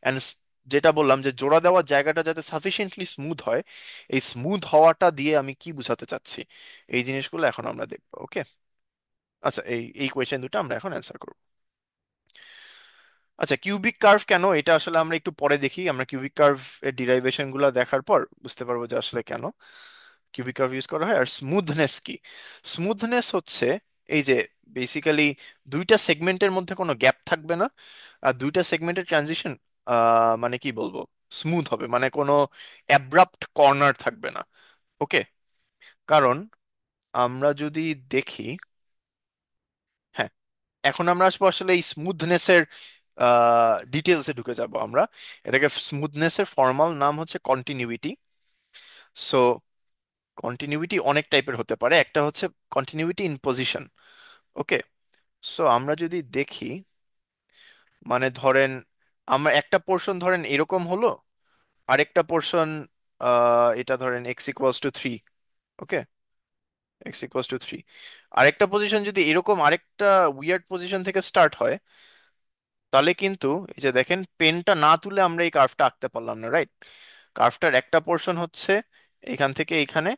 অ্যান্ড যেটা বললাম যে জোড়া দেওয়ার জায়গাটা যাতে সাফিসিয়েন্টলি স্মুথ হয়, এই স্মুথ হওয়াটা দিয়ে আমি কি বোঝাতে চাচ্ছি, এই জিনিসগুলো এখন আমরা দেখবো। ওকে, আচ্ছা এই এই কোয়েশ্চেন দুটো আমরা এখন অ্যান্সার করবো। আচ্ছা, কিউবিক কার্ভ কেন, এটা আসলে আমরা একটু পরে দেখি। আমরা কিউবিক কার্ভ এর ডিরাইভেশন গুলো দেখার পর বুঝতে পারবো যে আসলে কেন কিউবিক কার্ভ ইউজ করা হয়। আর স্মুথনেস কি, স্মুথনেস হচ্ছে এই যে বেসিক্যালি দুইটা সেগমেন্টের মধ্যে কোনো গ্যাপ থাকবে না, আর দুইটা সেগমেন্টের ট্রানজিশন মানে কি বলবো, স্মুথ হবে, মানে কোনো অ্যাব্রাপ্ট কর্নার থাকবে না। ওকে, কারণ আমরা যদি দেখি, হ্যাঁ, এখন আমরা আসবো আসলে এই স্মুথনেসের ডিটেলসে ঢুকে যাব আমরা। এটাকে স্মুথনেসের ফর্মাল নাম হচ্ছে কন্টিনিউইটি। সো কন্টিনিউইটি অনেক টাইপের হতে পারে, একটা হচ্ছে continuity in position. Okay, so আমরা যদি দেখি, মানে ধরেন আমরা একটা পোর্শন ধরেন এরকম হলো, আরেকটা পোর্শন এটা ধরেন এক্স ইকুয়ালস টু 3। ওকে, এক্স ইকুয়ালস টু 3, আরেকটা পজিশন যদি এরকম আরেকটা উইয়ার্ড পজিশন থেকে স্টার্ট হয়, তাহলে কিন্তু এই যে দেখেন পেনটা না তুলে আমরা এই কার্ভটা আঁকতে পারলাম না, রাইট? কার্ভটার একটা পোর্শন হচ্ছে এখান থেকে এখানে,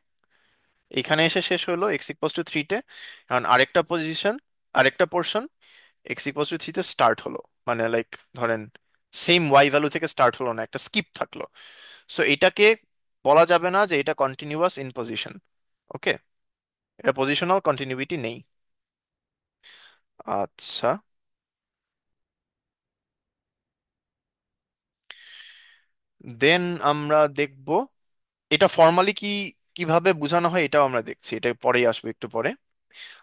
এখানে এসে শেষ হলো এক্স ইকুয়ালস টু 3 তে, কারণ আরেকটা পজিশন, আরেকটা পোর্শন এক্স ইকুয়ালস টু 3 তে স্টার্ট হলো, মানে লাইক ধরেন সেম ওয়াই ভ্যালু থেকে স্টার্ট হলো না, একটা স্কিপ থাকলো। সো এটাকে বলা যাবে না যে এটা কন্টিনিউয়াস ইন পজিশন। ওকে, এটা পজিশনাল কন্টিনিউইটি নেই। আচ্ছা, দেন আমরা দেখব এটা ফর্মালি কি কিভাবে বোঝানো হয়, এটাও আমরা দেখছি, এটা পরেই আসবে একটু পরে।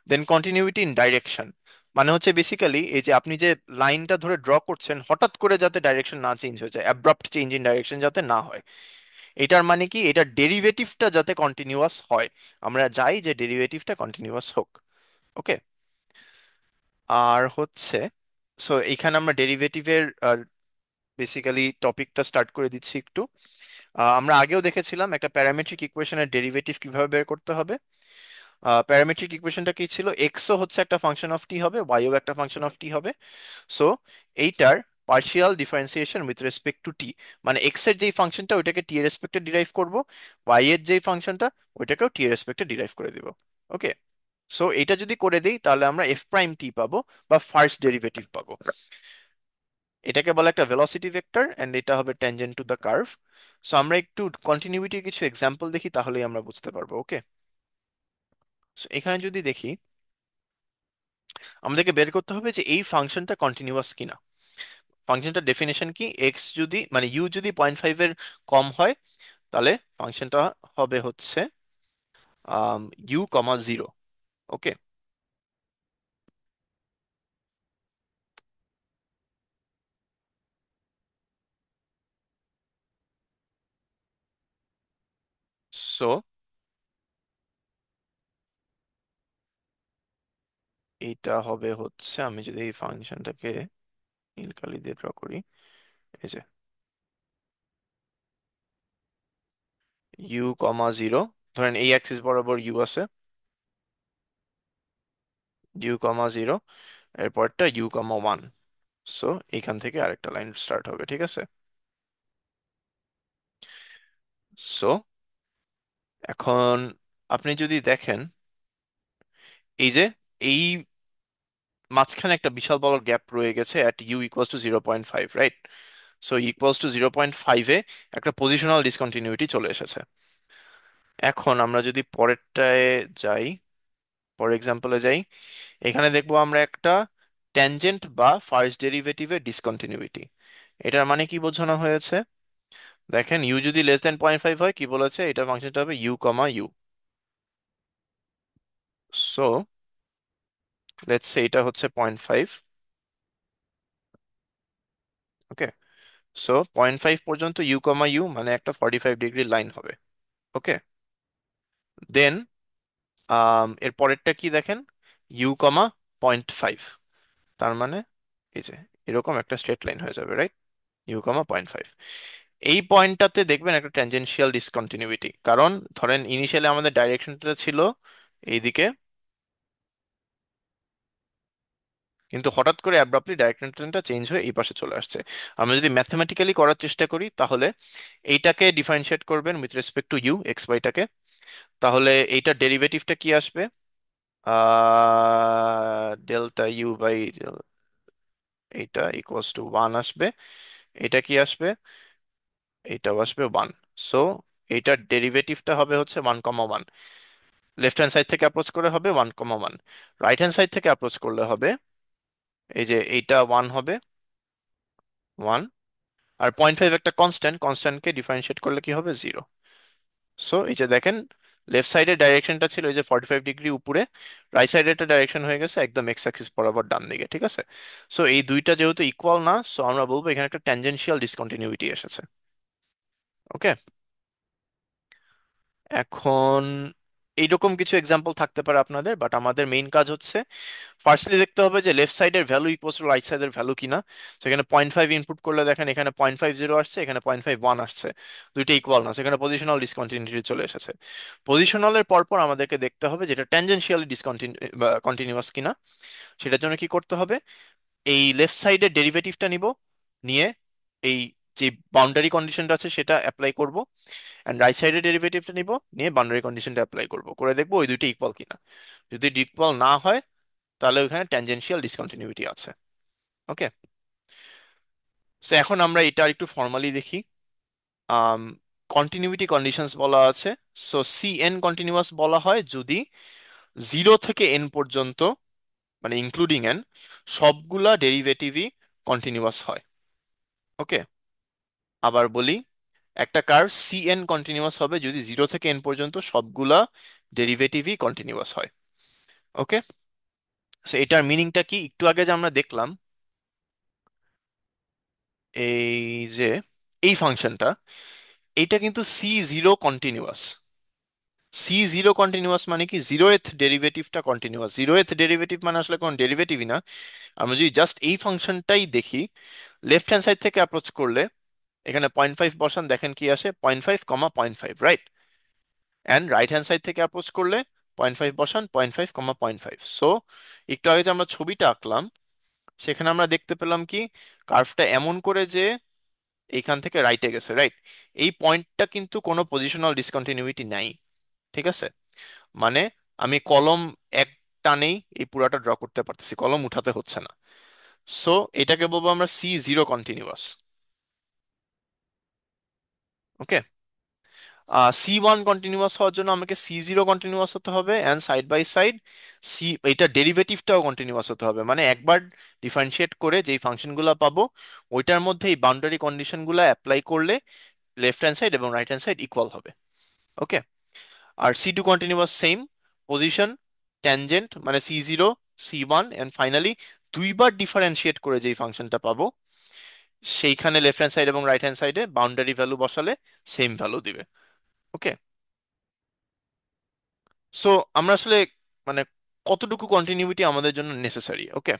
দেন কন্টিনিউইটি ইন ডাইরেকশন, মানে হচ্ছে বেসিক্যালি এই যে আপনি যে লাইনটা ধরে ড্র করছেন হঠাৎ করে যাতে ডাইরেকশন না চেঞ্জ হয়ে যায়, অ্যাব্রাপ্ট চেঞ্জ ইন ডাইরেকশন যাতে না হয়। এটার মানে কি, এটার ডেরিভেটিভটা যাতে কন্টিনিউয়াস হয়, আমরা চাই যে ডেরিভেটিভটা কন্টিনিউয়াস হোক। ওকে, আর হচ্ছে সো এইখানে আমরা ডেরিভেটিভের বেসিক্যালি টপিকটা স্টার্ট করে দিচ্ছি একটু। আমরা আগেও দেখেছিলাম একটা প্যারামেট্রিক ইকুয়েশনের ডেরিভেটিভ কিভাবে বের করতে হবে। প্যারামেট্রিক ইকুয়েশনটা কি ছিল, এক্সও হচ্ছে একটা ফাংশন অফ টি হবে, ওয়াইও একটা ফাংশন অফ টি হবে। সো এইটার partial differentiation with respect to T, মানে এক্স এর যেই ফাংশনটা ওইটাকে টি এর রেসপেক্টে ডিরাইভ করব, ওয়াই এর যেই ফাংশনটা ওইটাকেও টি এর রেসপেক্টে ডিরাইভ করে দিব। ওকে, সো এটা যদি করে দিই তাহলে আমরা এফ প্রাইম টি পাবো, বা ফার্স্ট ডেরিভেটিভ পাবো। এটাকে বলে একটা ভেলোসিটি ভেক্টর, এন্ড এটা হবে tangent to the curve. So আমরা একটু কন্টিনিউইটির কিছু এক্সাম্পল দেখি, তাহলেই আমরা বুঝতে পারবো। ওকে, সো এখানে যদি দেখি, আমাদেরকে বের করতে হবে যে এই ফাংশনটা কন্টিনিউয়াস কিনা। ফাংশনটা ডেফিনেশন কি, এক্স যদি মানে ইউ যদি 0.5 এর কম হয়, তাহলে ফাংশনটা হবে হচ্ছে ইউ কমা 0। ওকে, সো এইটা হবে হচ্ছে, আমি যদি এই ফাংশনটাকে নীল কালি দিয়ে ড্র করি, এই যে ইউ কমা 0, ধরেন এই অ্যাক্সিস বরাবর ইউ আছে, ইউ কমা জিরো, এরপরটা ইউ কমা ওয়ান। সো এখান থেকে আরেকটা লাইন স্টার্ট হবে, ঠিক আছে? সো এখন আপনি যদি দেখেন, এই যে এই মাঝখানে একটা বিশাল বড় গ্যাপ রয়ে গেছে at U equals to 0.5, right? So equals to 0.5-এ একটা পজিশনাল ডিসকন্টিনিউটি চলে এসেছে। এখন আমরা যদি পরেরটায় যাই, পরের এক্সাম্পলে যাই, এখানে দেখবো আমরা একটা ট্যানজেন্ট বা ফার্স্ট ডেরিভেটিভের ডিসকন্টিনিউইটি। এটার মানে কি বোঝানো হয়েছে? দেখেন, ইউ যদি লেস দেন 0.5 হয়, কি বলেছে, এটা ফাংশনটা হবে u comma u. So let's say এটা হচ্ছে 0.5। ওকে, সো 0.5 পর্যন্ত ইউ কমা ইউ মানে একটা 45 ডিগ্রি লাইন হবে। ওকে, দেন এর পরেরটা কি দেখেন, ইউ কমা 0.5, তার মানে এই যে এরকম একটা স্ট্রেট লাইন হয়ে যাবে, রাইট? ইউ কমা 0.5। এই পয়েন্টটাতে দেখবেন একটা ট্যানজেনশিয়াল ডিসকন্টিনিউইটি, কারণ ধরেন ইনিশিয়ালি আমাদের ডাইরেকশনটা ছিল এইদিকে, কিন্তু হঠাৎ করে অ্যাব্রাপ্টলি ডাইরেকশনটা চেঞ্জ হয়ে এই পাশে চলে আসছে। আমরা যদি ম্যাথমেটিক্যালি করার চেষ্টা করি, তাহলে এইটাকে ডিফারেন্সিয়েট করবেন with respect to U, X ওয়াইটাকে। তাহলে এইটার ডেরিভেটিভটা কি আসবে? ডেল্টা ইউ বাই এইটা ইকুয়ালস টু ওয়ান আসবে। এটা কি আসবে? এইটাও আসবে ওয়ান। সো এইটার ডেরিভেটিভটা হবে হচ্ছে 1,1। লেফট হ্যান্ড সাইড থেকে অ্যাপ্রোচ করে হবে 1,1, রাইট হ্যান্ড সাইড থেকে অ্যাপ্রোচ করলে হবে এই যে এইটা ওয়ান হবে, ওয়ান। আর 0.5 একটা কনস্ট্যান্ট, কনস্ট্যান্টকে ডিফারেন্সিয়েট করলে কি হবে? জিরো। সো এই যে দেখেন, লেফট সাইডের ডাইরেকশনটা ছিল এই যে 45 ডিগ্রি উপরে, রাইট সাইডের একটা ডাইরেকশন হয়ে গেছে একদম এক্স অ্যাক্সিস বরাবর ডান দিকে, ঠিক আছে? সো এই দুইটা যেহেতু ইকুয়াল না, সো আমরা বলবো এখানে একটা ট্যানজেনশিয়াল ডিসকন্টিনিউইটি এসেছে। ওকে, এখন এইরকম কিছু এক্সাম্পল থাকতে পারে আপনাদের, বাট আমাদের মেইন কাজ হচ্ছে ফার্স্টলি দেখতে হবে যে লেফট সাইডের ভ্যালু ইকুয়ালস টু রাইট সাইডের ভ্যালু কিনা। সেখানে 0.5 ইনপুট করলে দেখেন এখানে 0.50 আসছে, এখানে 0.51 আসছে, দুইটা ইকুয়াল না, সেখানে পজিশনাল ডিসকন্টিনিউটি চলে এসেছে। পজিশনালের পরপর আমাদেরকে দেখতে হবে যেটা ট্যানজেনশিয়ালি কন্টিনিউয়াস কিনা। সেটার জন্য কি করতে হবে, এই লেফট সাইডের ডেরিভেটিভটা নিব, নিয়ে এই যে বাউন্ডারি কন্ডিশনটা আছে সেটা অ্যাপ্লাই করব, অ্যান্ড রাইট সাইডের ডেরিভেটিভটা নিব, নিয়ে বাউন্ডারি কন্ডিশনটা অ্যাপ্লাই করব, করে দেখবো ওই দুইটা ইকুয়াল কিনা। যদি ইকুয়াল না হয়, তাহলে ওখানে ট্যানজেনশিয়াল ডিসকন্টিনিউইটি আছে। ওকে, সো এখন আমরা এটা একটু ফর্মালি দেখি। আম কন্টিনিউইটি কন্ডিশনস বলা আছে। সো সি এন কন্টিনিউয়াস বলা হয় যদি জিরো থেকে এন পর্যন্ত, মানে ইনক্লুডিং এন, সবগুলা ডেরিভেটিভই কন্টিনিউয়াস হয়। ওকে, আবার বলি, একটা কার্ভ সি এন কন্টিনিউয়াস হবে যদি জিরো থেকে এন পর্যন্ত সবগুলা ডেরিভেটিভই কন্টিনিউয়াস হয়। ওকে, সো এটার মিনিংটা কি, একটু আগে যে আমরা দেখলাম এই যে এই ফাংশনটা, এইটা কিন্তু C zero continuous. C zero continuous মানে কি, জিরোয়েথ ডেরিভেটিভটা কন্টিনিউয়াস। জিরোয়েথ ডেরিভেটিভ মানে আসলে কোনো ডেরিভেটিভই না। আমরা যদি জাস্ট এই ফাংশনটাই দেখি, লেফট হ্যান্ড সাইড থেকে অ্যাপ্রোচ করলে এখানে 0.5 বসান, দেখেন কি আসে, 0.5 কমা 0.5, right? And right hand side থেকে অ্যাপ্রোচ করলে 0.5 বসান, 0.5 কমা 0.5। সো একটু আগে যে আমরা ছবিটা আঁকলাম, সেখানে আমরা দেখতে পেলাম কি, কার্ভটা এমন করে যে এইখান থেকে রাইটে গেছে, রাইট? এই পয়েন্টটা কিন্তু কোনো পজিশনাল ডিসকন্টিনিউইটি নাই, ঠিক আছে? মানে আমি কলম এক টানেই এই পুরাটা ড্র করতে পারতেছি, কলম উঠাতে হচ্ছে না। সো এটাকে বলবো আমরা C zero continuous. Okay, C one continuous হওয়ার জন্য আমাকে সি জিরো কন্টিনিউয়াস হতে হবে, and side by side C, এটা ডেরিভেটিভটাও কন্টিনিউয়াস হতে হবে। মানে একবার ডিফারেন্সিয়েট করে যেই ফাংশনগুলো পাবো, ওইটার মধ্যে এই বাউন্ডারি কন্ডিশনগুলো অ্যাপ্লাই করলে লেফট হ্যান্ড সাইড এবং রাইট হ্যান্ড সাইড ইকুয়াল হবে। ওকে, আর C two continuous same, position, tangent মানে C zero, C one, and finally দুইবার ডিফারেন্সিয়েট করে যেই ফাংশনটা পাবো, সেইখানে লেফট হ্যান্ড সাইড এবং রাইট হ্যান্ড সাইডে বাউন্ডারি ভ্যালু বসালে সেম ভ্যালু দিবে। ওকে, সো আমরা আসলে মানে কতটুকু কন্টিনিউইটি আমাদের জন্য necessary? Okay,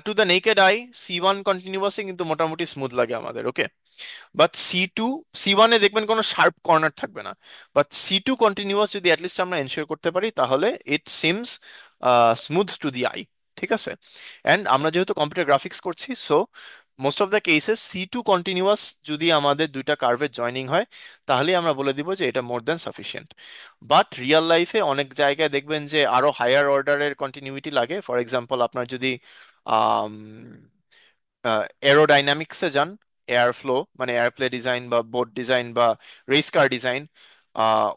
to the naked I C1 কন্টিনিউয়াসই কিন্তু মোটামুটি স্মুথ লাগে আমাদের, ওকে। বাট C2, C1-এ দেখবেন কোনো শার্প কর্নার থাকবে না। বাট C2 কন্টিনিউয়াস যদি অ্যাটলিস্ট আমরা এনশিওর করতে পারি, তাহলে it seems smooth to the I. ঠিক আছে। অ্যান্ড আমরা যেহেতু কম্পিউটার গ্রাফিক্স করছি, so most of the cases C2 continuous যদি আমাদের দুইটা কার্ভের জয়নিং হয়, তাহলে আমরা বলে দিব যে এটা more than sufficient. But real লাইফে অনেক জায়গায় দেখবেন যে আরো হায়ার অর্ডারের কন্টিনিউইটি লাগে। ফর এক্সাম্পল, আপনার যদি এরোডাইনামিক্সে যান, এয়ার ফ্লো মানে এয়ারপ্লে ডিজাইন বা বোট ডিজাইন বা রেস কার ডিজাইন,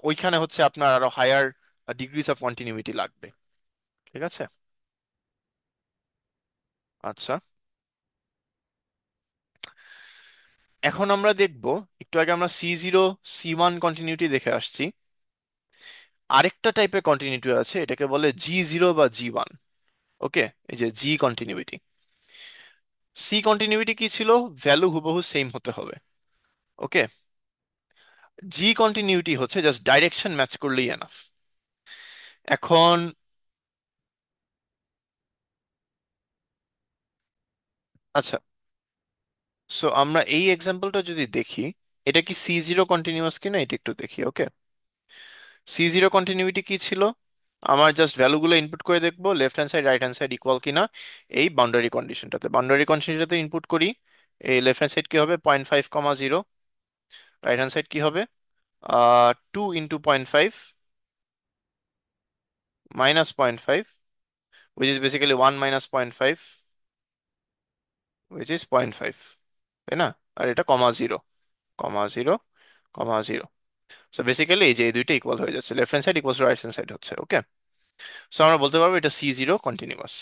ওইখানে হচ্ছে আপনার আরো হায়ার ডিগ্রিজ অফ কন্টিনিউইটি লাগবে। ঠিক আছে। আচ্ছা, এখন আমরা দেখব, একটু আগে আমরা C0 C1 কন্টিনিউটি দেখে আসছি। আরেকটা টাইপের কন্টিনিউটি আছে, এটাকে বলে G0 বা G1। ওকে, এই যে জি কন্টিনিউইটি। সি কন্টিনিউইটি কি ছিল? ভ্যালু হুবহু সেম হতে হবে। ওকে। জি কন্টিনিউইটি হচ্ছে জাস্ট ডাইরেকশন ম্যাচ করলেই এনাফ। এখন আচ্ছা, সো আমরা এই এক্সাম্পলটা যদি দেখি, এটা কি C0 কন্টিনিউয়াস কিনা এটা একটু দেখি। ওকে, C0 কন্টিনিউইটি কি ছিল? আমার জাস্ট ভ্যালুগুলো ইনপুট করে দেখবো left hand side right hand side equal কিনা। এই বাউন্ডারি কন্ডিশনটাতে ইনপুট করি। এই লেফট হ্যান্ড সাইড কি হবে? 0.5, 0। রাইট হ্যান্ড সাইড কি হবে? 2 × 0.5 -0.5, which is basically 1 - 0.5, which is 0.5, তাই না? আর এটা কমা 0, কমা 0, কমা 0। সো বেসিক্যালি এই যে এই দুইটা ইকুয়াল হয়ে যাচ্ছে, left hand side equals to right hand side হচ্ছে। ওকে, সো আমরা বলতে পারবো এটা C0 কন্টিনিউয়াস।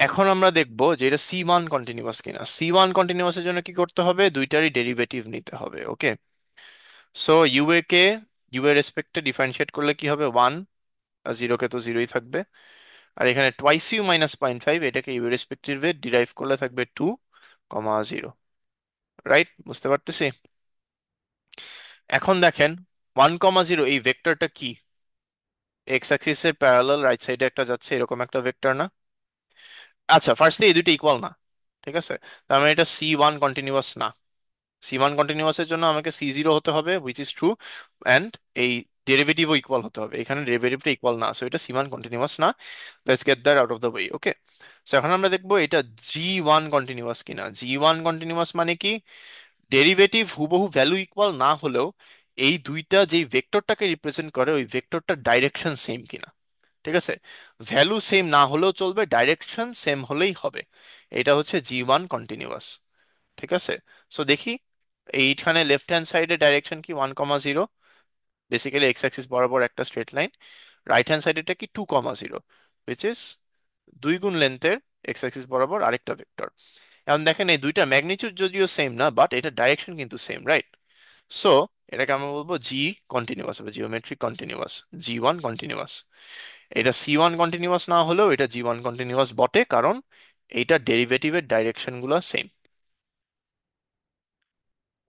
এখন আমরা দেখবো যে এটা C1 কন্টিনিউয়াস কিনা। C1 কন্টিনিউয়াসের জন্য কি করতে হবে? দুইটারই ডেরিভেটিভ নিতে হবে। ওকে, সো ইউএ কে ইউ এর রেসপেক্টে ডিফারেন্সিয়েট করলে কি হবে? 1, আর 0 কে তো 0ই থাকবে। আর এখানে টোয়াইস ইউ মাইনাস 0.5, এটাকে ইউ এর রেসপেক্টিভে ডিরাইভ করলে থাকবে 2, 0। রাইট, বুঝতে পারতেছি? এখন দেখেন 1, 0 এই ভেক্টরটা কি? এক্স অ্যাক্সিসের প্যারালাল রাইট সাইডে একটা যাচ্ছে, এরকম একটা ভেক্টর না? আচ্ছা, ফার্স্টলি এই দুটো ইকুয়াল না। ঠিক আছে, তার মানে এটা C1 কন্টিনিউয়াস না। C1 কন্টিনিউয়াসের জন্য আমাকে C0 হতে হবে, হুইচ ইজ ট্রু, অ্যান্ড এই ডেরিভেটিভও ইকুয়াল হতে হবে। এখানে ডেরিভেটিভটা ইকুয়াল না, সো এটা C1 কন্টিনিউয়াস না। Let's get that out of the way. Okay, so এখন আমরা দেখবো এটা G1 কন্টিনিউয়াস কিনা। G1 কন্টিনিউয়াস মানে কি? ডেরিভেটিভ হুবহু ভ্যালু ইকুয়াল না হলেও এই দুইটা যেই ভেক্টরটাকে রিপ্রেজেন্ট করে ওই ভেক্টরটার ডাইরেকশন সেম কিনা। ঠিক আছে, ভ্যালু সেম না হলেও চলবে, ডাইরেকশন সেম হলেই হবে। এটা হচ্ছে G1 কন্টিনিউয়াস। ঠিক আছে, সো দেখি এইখানে লেফট হ্যান্ড সাইডে ডাইরেকশন কি? 1, 0, বেসিক্যালি এক্স অ্যাক্সিস বরাবর একটা স্ট্রেট লাইন। রাইট হ্যান্ড সাইডেটা কি? 2, 0, হুইচ ইজ 2 গুণ লেন্থের এক্স অ্যাক্সিস বরাবর আরেকটা ভেক্টর। এখন দেখেন এই দুইটা ম্যাগনিটিউড যদিও সেম না, বাট এটা ডাইরেকশন কিন্তু সেম, রাইট? সো এটাকে আমরা বলবো জি কন্টিনিউয়াস হবে, জিওমেট্রিক কন্টিনিউয়াস, G1 কন্টিনিউয়াস। এটা C1 কন্টিনিউয়াস না হলেও এটা G1 কন্টিনিউয়াস বটে, কারণ এইটা ডেরিভেটিভের ডাইরেকশন গুলো সেম।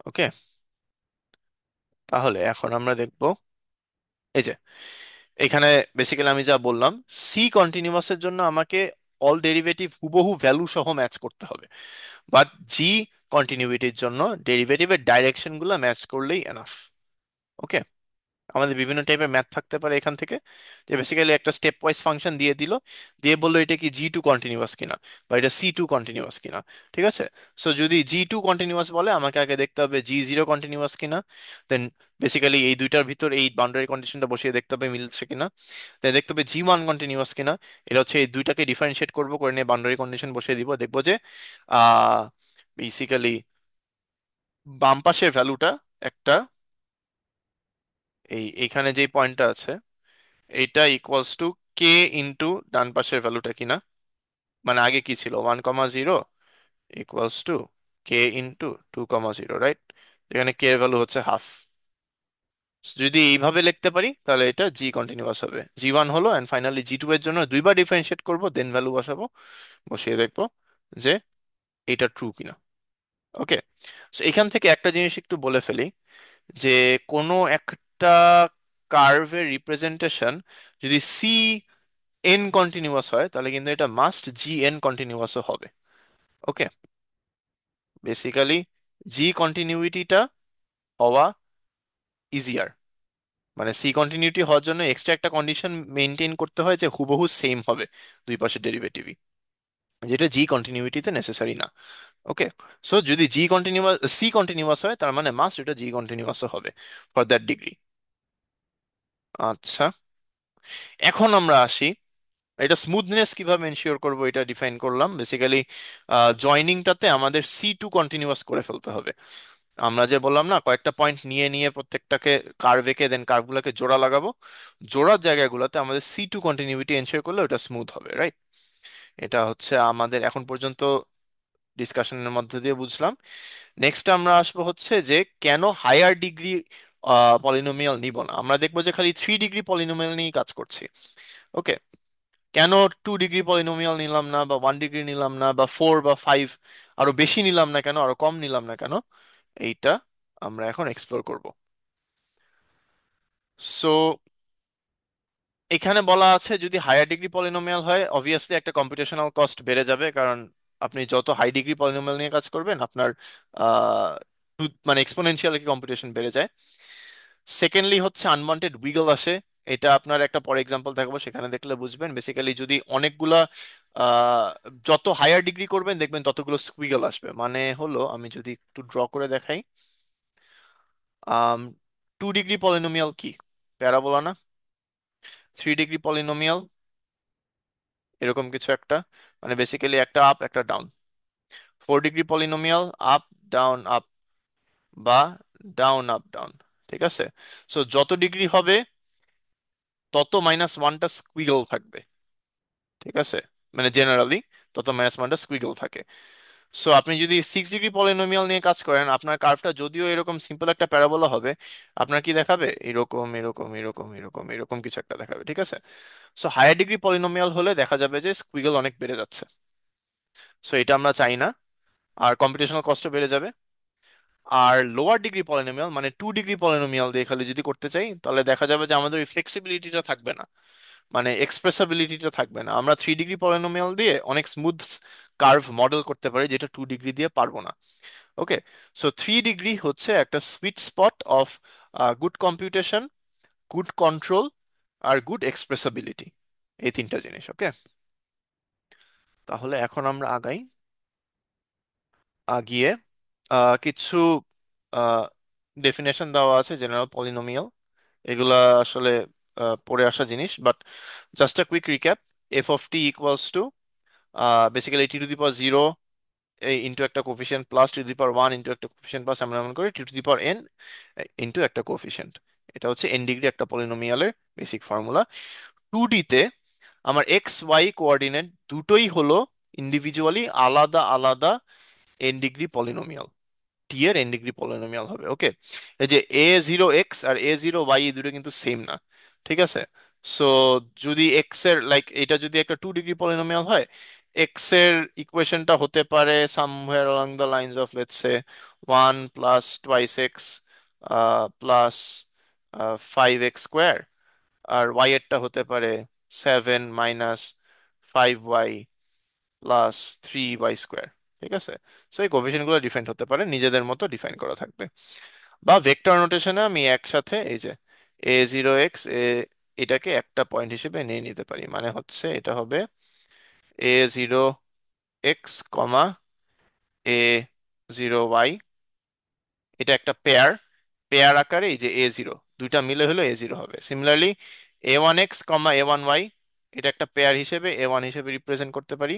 ওকে, তাহলে এখন আমরা দেখব এই যে এখানে বেসিক্যালি আমি যা বললাম, সি কন্টিনিউয়াসের জন্য আমাকে অল ডেরিভেটিভ হুবহু ভ্যালু সহ ম্যাচ করতে হবে। বাট জি কন্টিনিউইটির জন্য ডেরিভেটিভের ডাইরেকশন গুলো ম্যাচ করলেই এনাফ। ওকে, আমাদের বিভিন্ন টাইপের ম্যাথ থাকতে পারে এখান থেকে, যে বেসিক্যালি একটা স্টেপ ওয়াইজ ফাংশন দিয়ে দিল, দিয়ে বললো এটা কি G2 কন্টিনিউয়াস কিনা বা এটা C2 কন্টিনিউয়াস কিনা। ঠিক আছে, সো যদি G2 কন্টিনিউয়াস বলে, আমাকে আগে দেখতে হবে G0 কন্টিনিউয়াস কিনা। দেন বেসিক্যালি এই দুইটার ভিতর এই বাউন্ডারি কন্ডিশনটা বসিয়ে দেখতে হবে মিলছে কিনা। দেন দেখতে হবে G1 কন্টিনিউয়াস কিনা। এটা হচ্ছে এই দুইটাকে ডিফারেন্সিয়েট করবো, করে নিয়ে বাউন্ডারি কন্ডিশন বসিয়ে দিব, দেখবো যে বেসিক্যালি বাম পাশের ভ্যালুটা একটা, এইখানে যে পয়েন্টটা আছে এইটা ইকুয়ালস টু কে ইন্টু ডান পাশের ভ্যালুটা কিনা। মানে আগে কি ছিল? 1, 0 equals to K into 2, 0, right? এখানে কে এর ভ্যালু হচ্ছে হাফ। যদি এইভাবে লিখতে পারি তাহলে এটা জি কন্টিনিউয়াস হবে। G1 হলো, অ্যান্ড ফাইনালি G2 এর জন্য দুইবার ডিফারেন্সিয়েট করবো, দেন ভ্যালু বসাবো, বসিয়ে দেখবো যে এটা ট্রু কিনা। ওকে, সো এখান থেকে একটা জিনিস একটু বলে ফেলি, যে কোনো একটা কার্ভের রিপ্রেজেন্টেশন যদি এন কন্টিনিউয়াস হয় তাহলে কিন্তু এটা মাস্ট জি এন কন্টিনিউয়াসও হবে। ওকে, বেসিক্যালি জি কন্টিনিউইটিটা হওয়া ইজিয়ার, মানে সি কন্টিনিউটি হওয়ার জন্য এক্সট্রা একটা কন্ডিশন মেনটেন করতে হয় যে হুবহু সেম হবে দুই পাশের ডেরিভেটিভই, যেটা জি কন্টিনিউইটিতে নেসেসারি না। ওকে, সো যদি জি কন্টিনিউয়াস সি কন্টিনিউয়াস হয় তার মানে মাস্ট এটা জি কন্টিনিউয়াসও হবে ফর দ্যাট ডিগ্রি। আচ্ছা, এখন আমরা আসি এটা স্মুথনেস কিভাবে এনশিওর করব, এটা ডিফাইন করলাম। বেসিক্যালি জয়নিংটাতে আমাদের সি টু কন্টিনিউয়াস করে ফেলতে হবে। আমরা যে বললাম না, কয়েকটা পয়েন্ট নিয়ে নিয়ে প্রত্যেকটাকে কার্ভ এঁকে দেন কার্ভগুলোকে জোড়া লাগাবো, জোড়ার জায়গাগুলোতে আমাদের সি টু কন্টিনিউইটি এনশিওর করলে ওটা স্মুথ হবে, রাইট? এটা হচ্ছে আমাদের এখন পর্যন্ত ডিসকাশনের মধ্যে দিয়ে বুঝলাম। নেক্সট আমরা আসবো হচ্ছে যে কেন হায়ার ডিগ্রি পলিনোমিয়াল নিব না। আমরা দেখবো যে খালি 3 ডিগ্রি পলিনোমিয়াল নিয়ে কাজ করছি। ওকে, কেন 2 ডিগ্রি পলিনোমিয়াল নিলাম না, বা 1 ডিগ্রি নিলাম না, বা 4 বা 5 আরো বেশি নিলাম না কেন, আরো কম নিলাম না কেন, এইটা আমরা এখন এক্সপ্লোর করব। সো এখানে বলা আছে যদি হায়ার ডিগ্রি পলিনোমিয়াল হয় অবভিয়াসলি একটা কম্পিউটেশনাল কস্ট বেড়ে যাবে, কারণ আপনি যত হাই ডিগ্রি পলিনোমিয়াল নিয়ে কাজ করবেন আপনার আহ মানে এক্সপোনেনশিয়াল কম্পিউটেশন বেড়ে যায়। সেকেন্ডলি হচ্ছে আনওয়ান্টেড উইগল আসে, এটা আপনার একটা পরে এক্সাম্পল থাকবো সেখানে দেখলে বুঝবেন। বেসিক্যালি যদি অনেকগুলা আহ, যত হায়ার ডিগ্রি করবেন দেখবেন ততগুলো স্কুইগল আসবে, মানে হলো আমি যদি একটু ড্র করে দেখাই, 2 ডিগ্রি পলিনোমিয়াল কি প্যারাবোলা না, 3 ডিগ্রি পলিনোমিয়াল এরকম কিছু একটা, মানে বেসিক্যালি একটা আপ একটা down. 4 degree polynomial up down up, বা ডাউন আপ ডাউন, ঠিক আছে? সো যত ডিগ্রি হবে তত -1টা স্কুইগল থাকবে, ঠিক আছে? মানে জেনারেলি তত -1টা স্কুইগল থাকে। সো আপনি যদি 6 ডিগ্রি পলিনোমিয়াল নিয়ে কাজ করেন আপনার কার্ভটা যদিও এরকম সিম্পল একটা প্যারাবোলা হবে, আপনার কি দেখাবে, এরকম এরকম এরকম এরকম এরকম কিছু একটা দেখাবে, ঠিক আছে? সো হায়ার ডিগ্রি পলিনোমিয়াল হলে দেখা যাবে যে স্কুইগল অনেক বেড়ে যাচ্ছে। সো এটা আমরা চাই না, আর কম্পিউটেশনাল কস্টও বেড়ে যাবে। আর লোয়ার ডিগ্রি পলিনোমিয়াল মানে 2 ডিগ্রি পলিনোমিয়াল দিয়ে খালি যদি করতে চাই তাহলে দেখা যাবে যে আমাদের ওই ফ্লেক্সিবিলিটিটা থাকবে না, মানে এক্সপ্রেসাবিলিটিটা থাকবে না। আমরা 3 ডিগ্রি পলিনোমিয়াল দিয়ে অনেক স্মুথ কার্ভ মডেল করতে পারি যেটা 2 ডিগ্রি দিয়ে পারবো না। ওকে, সো 3 ডিগ্রি হচ্ছে একটা sweet spot of good computation, good control আর গুড এক্সপ্রেসাবিলিটি, এই তিনটা জিনিস। ওকে, তাহলে এখন আমরা আগাই। আগিয়ে কিছু ডেফিনেশন দেওয়া আছে জেনারেল পলিনোমিয়াল, এগুলা আসলে পড়ে আসা জিনিস, but just a quick recap. F of T equals to basically T to the power 0 into একটা coefficient plus T to the power 1 into একটা কোফিশিয়েন্ট প্লাস এমন এমন করে T to the power n into একটা coefficient. এটা হচ্ছে n degree একটা পলিনোমিয়ালের basic formula. 2D তে আমার এক্স ওয়াই কোঅর্ডিনেট দুটোই হলো ইন্ডিভিজুয়ালি আলাদা আলাদা n ডিগ্রি পলিনোমিয়াল, টি এর n ডিগ্রি পলিনোমিয়াল হবে। ওকে, এই যে a0x আর a0y এই দুটো কিন্তু সেম না, ঠিক আছে? সো যদি এক্স এর লাইক এটা যদি একটা 2 ডিগ্রি পলিনোমিয়াল হয়, এক্স এর ইকুয়েশনটা হতে পারে somewhere along the lines of let's say 1 plus twice X plus 5x square, আর ওয়াই এরটা হতে পারে 7 - 5y প্লাস 3y স্কোয়ার, ঠিক আছে? সো এই কোএফিসিয়েন্ট গুলো ডিফাইন হতে পারে, নিজেদের মতো ডিফাইন করা থাকবে। বা ভেক্টর নোটেশনে আমি একসাথে এই যে a0x এটাকে একটা পয়েন্ট হিসেবে নিয়ে নিতে পারি, মানে হচ্ছে এটা হবে a0x, a0y, এটা একটা পেয়ার, পেয়ার আকারে এই যে a0 দুইটা মিলে হলো a0 হবে। সিমিলারলি a1x, a1y এটা একটা পেয়ার হিসেবে a1 হিসেবে রিপ্রেজেন্ট করতে পারি,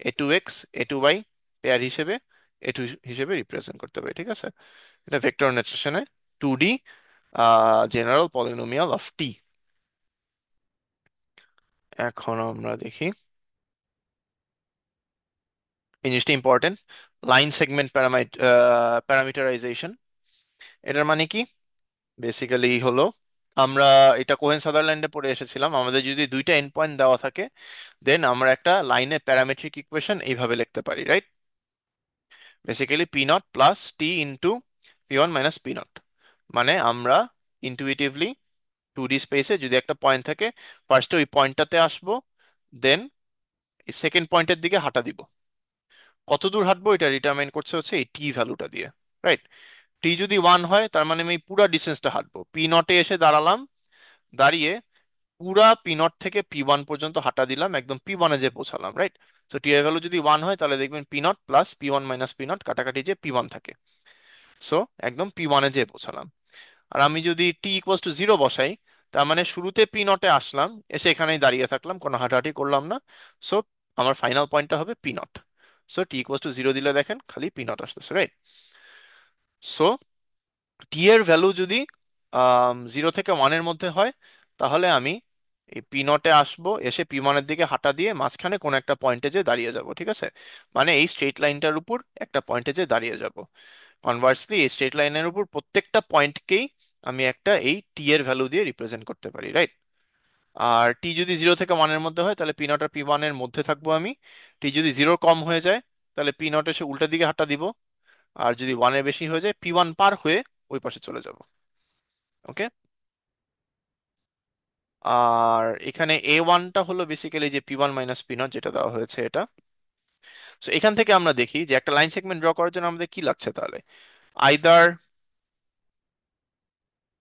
a2x, a2y পেয়ার হিসেবে a2 হিসেবে রিপ্রেজেন্ট করতে পারি, ঠিক আছে? এটা ভেক্টর নোটেশনে 2D general polynomial of T. এখন আমরা দেখি এই জিনিসটা ইম্পর্টেন্ট, লাইন সেগমেন্ট প্যারামিটারাইজেশন। এটার মানে কি? বেসিক্যালি হলো আমরা এটা কোহেন সাদারল্যান্ডে পড়ে এসেছিলাম, আমাদের যদি দুইটা এন্ড পয়েন্ট দেওয়া থাকে দেন আমরা একটা লাইনে প্যারামেট্রিক ইকুয়েশন এইভাবে লিখতে পারি, right? Basically P naught plus T into পি1 মাইনাস পি নট, মানে আমরা ইনটুইটিভলি 2D স্পেসে যদি একটা পয়েন্ট থাকে ফার্স্টে ওই পয়েন্টটাতে আসবো, দেন এই সেকেন্ড পয়েন্টের দিকে হাঁটা দিব। কত দূর হাঁটবো এটা ডিটারমাইন করছে হচ্ছে এই টি ভ্যালুটা দিয়ে, রাইট? টি যদি 1 হয় তার মানে আমি পুরা ডিস্টেন্সটা হাঁটবো, পি নটে এসে দাঁড়ালাম, দাঁড়িয়ে পুরা পি নট থেকে পি ওয়ান পর্যন্ত হাঁটা দিলাম, একদম পি ওয়ানে যে পৌঁছালাম, রাইট? তো টি এর ভ্যালু যদি 1 হয় তাহলে দেখবেন P naught plus P one minus P not কাটাকাটি যে পি ওয়ান থাকে। সো একদম পি ওয়ানে যে পৌঁছালাম। আর আমি যদি টি ইকুয়ালস টু 0 বসাই, তার মানে শুরুতে পি নটে আসলাম, এসে এখানেই দাঁড়িয়ে থাকলাম, কোনো হাঁটাহাঁটি করলাম না। সো আমার ফাইনাল পয়েন্টটা হবে P not. So T equals two 0 দিলে দেখেন খালি পি নট আসতেছে, রাইট? সো টি এর ভ্যালু যদি 0 থেকে 1-এর মধ্যে হয়, তাহলে আমি এই পি নটে আসবো, এসে পি ওয়ানের দিকে হাঁটা দিয়ে মাঝখানে কোনো একটা পয়েন্টে যে দাঁড়িয়ে যাব, ঠিক আছে? মানে এই স্ট্রেট লাইনটার উপর একটা পয়েন্টে যে দাঁড়িয়ে যাব। কনভার্সলি এই স্ট্রেট লাইনের উপর প্রত্যেকটা পয়েন্টকেই আমি একটা এই টি এর ভ্যালু দিয়ে রিপ্রেজেন্ট করতে পারি, রাইট? আর টি যদি 0 থেকে 1-এর মধ্যে হয় তাহলে পি নট আর পি ওয়ানের মধ্যে থাকবো আমি। টি যদি 0 কম হয়ে যায় তাহলে পি নট এসে উল্টা দিকে হাঁটা দিব। আর যদি 1-এর বেশি হয়ে যায় পি ওয়ান পার হয়ে ওই পাশে চলে যাব। ওকে। আর এখানে এ ওয়ানটা হলো বেসিক্যালি যে P one minus P not যেটা দেওয়া হয়েছে এটা। তো এখান থেকে আমরা দেখি যে একটা লাইন সেগমেন্ট ড্র করার জন্য আমাদের কি লাগছে তাহলে। আইদার,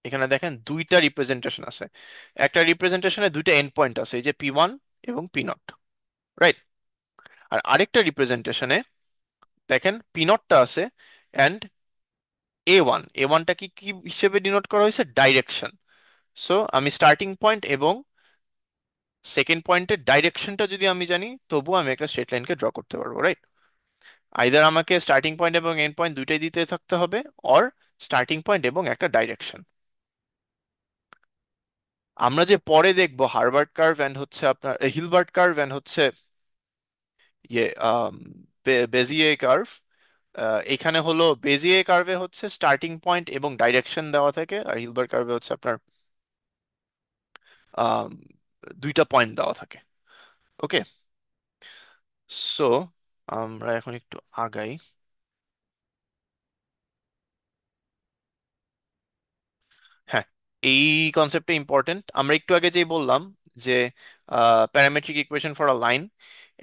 এখানে দেখেন দুইটা রিপ্রেজেন্টেশন আছে, একটা রিপ্রেজেন্টেশনে দুইটা এন্ড পয়েন্ট আছে, এই যে পি ওয়ান এবং পি নট, রাইট? আর আরেকটা রিপ্রেজেন্টেশনে দেখেন পি নটটা আছে অ্যান্ড এ ওয়ানটা কি কি হিসেবে ডিনোট করা হয়েছে, ডাইরেকশন। সো আমি স্টার্টিং পয়েন্ট এবং সেকেন্ড পয়েন্টের ডাইরেকশনটা যদি আমি জানি তবুও আমি একটা স্ট্রেট লাইনকে ড্র করতে পারবো, রাইট? আইদার আমাকে স্টার্টিং পয়েন্ট এবং এন্ড পয়েন্ট দুইটাই দিতে থাকতে হবে, অর স্টার্টিং পয়েন্ট এবং একটা ডাইরেকশন। আমরা যে পরে দেখবো হার্বার্ট কার্ভ এন্ড হচ্ছে আপনার হিলবার্ট কার্ভ এন্ড হচ্ছে ইয়ে বেজিয়ে কার্ভ, এখানে হলো বেজিয়ে কার্ভে হচ্ছে স্টার্টিং পয়েন্ট এবং ডাইরেকশন দেওয়া থাকে, আর হিলবার্ট কার্ভে হচ্ছে আপনার আম, দুইটা পয়েন্ট দেওয়া থাকে। ওকে। সো আমরা এখন একটু আগাই। হ্যাঁ, এই কনসেপ্টটা ইম্পর্টেন্ট। আমরা একটু আগে যেই বললাম যে parametric equation for a line,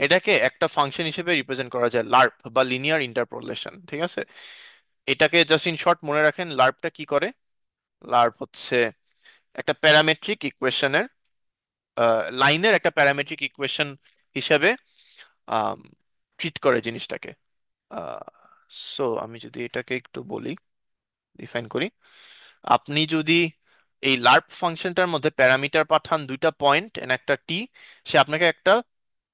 এটাকে একটা ফাংশন হিসেবে রিপ্রেজেন্ট করা যায়, লার্প বা লিনিয়ার ইন্টারপোলেশন, ঠিক আছে? এটাকে জাস্ট ইন শর্ট মনে রাখেন, লার্পটা কি করে। লার্প হচ্ছে একটা প্যারামেট্রিক ইকুয়েশনের, লাইনের একটা প্যারামেট্রিক ইকুয়েশন হিসেবে ট্রিট করে জিনিসটাকে। সো আমি যদি এটাকে একটু বলি, ডিফাইন করি। আপনি যদি এই লার্প ফাংশনটার মধ্যে প্যারামিটার পাঠান দুইটা পয়েন্ট এন্ড একটা টি, সে আপনাকে একটা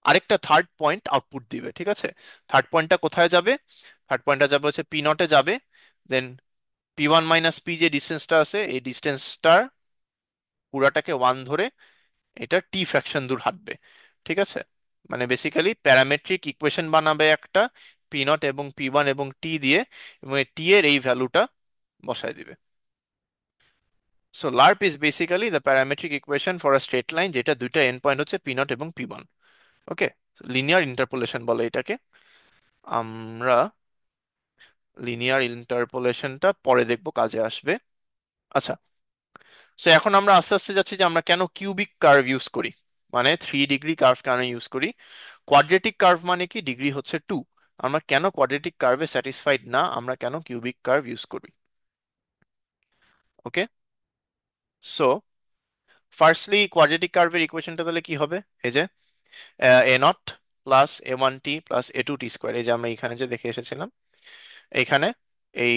আরেকটা থার্ড পয়েন্ট আউটপুট দিবে, ঠিক আছে? থার্ড পয়েন্টটা কোথায় যাবে? থার্ড পয়েন্টটা যাবে হচ্ছে পি নটে যাবে। দেন পি ওয়ান মাইনাস পি যে ডিস্টেন্সটা আছে এই ডিস্টেন্সটা পুরাটাকে 1 ধরে এটা টি ফ্র্যাকশন দূর হাঁটবে, ঠিক আছে? মানে বেসিক্যালি প্যারামেট্রিক ইকুয়েশন বানাবে একটা পি নট এবং পি ওয়ান এবং টি দিয়ে, এবং টি এর এই ভ্যালুটা বসায় দিবে। So lerp is basically the parametric equation for a straight line যেটা দুইটা এন্ড পয়েন্ট হচ্ছে পি নট এবং P one. Okay. Linear interpolation বলে এটাকে। আমরা লিনিয়ার ইন্টারপোলেশনটা পরে দেখবো, কাজে আসবে। আচ্ছা, সো এখন আমরা আস্তে আস্তে যাচ্ছি যে আমরা কেন কিউবিক কার্ভ ইউজ করি, মানে 3 ডিগ্রি কার্ভ কেন ইউজ করি। কোয়াড্রেটিক কার্ভ মানে কি, ডিগ্রি হচ্ছে 2। আমরা কেন কোয়াড্রেটিক কার্ভে স্যাটিসফাইড না, আমরা কেন কিউবিক কার্ভ ইউজ করি। ওকে। সো ফার্স্টলি কোয়াড্রেটিক কার্ভের ইকুয়েশনটা তাহলে কি হবে, এই যে A naught plus A one T plus A two T square, এই যে আমরা এখানে যে দেখে এসেছিলাম, এখানে এই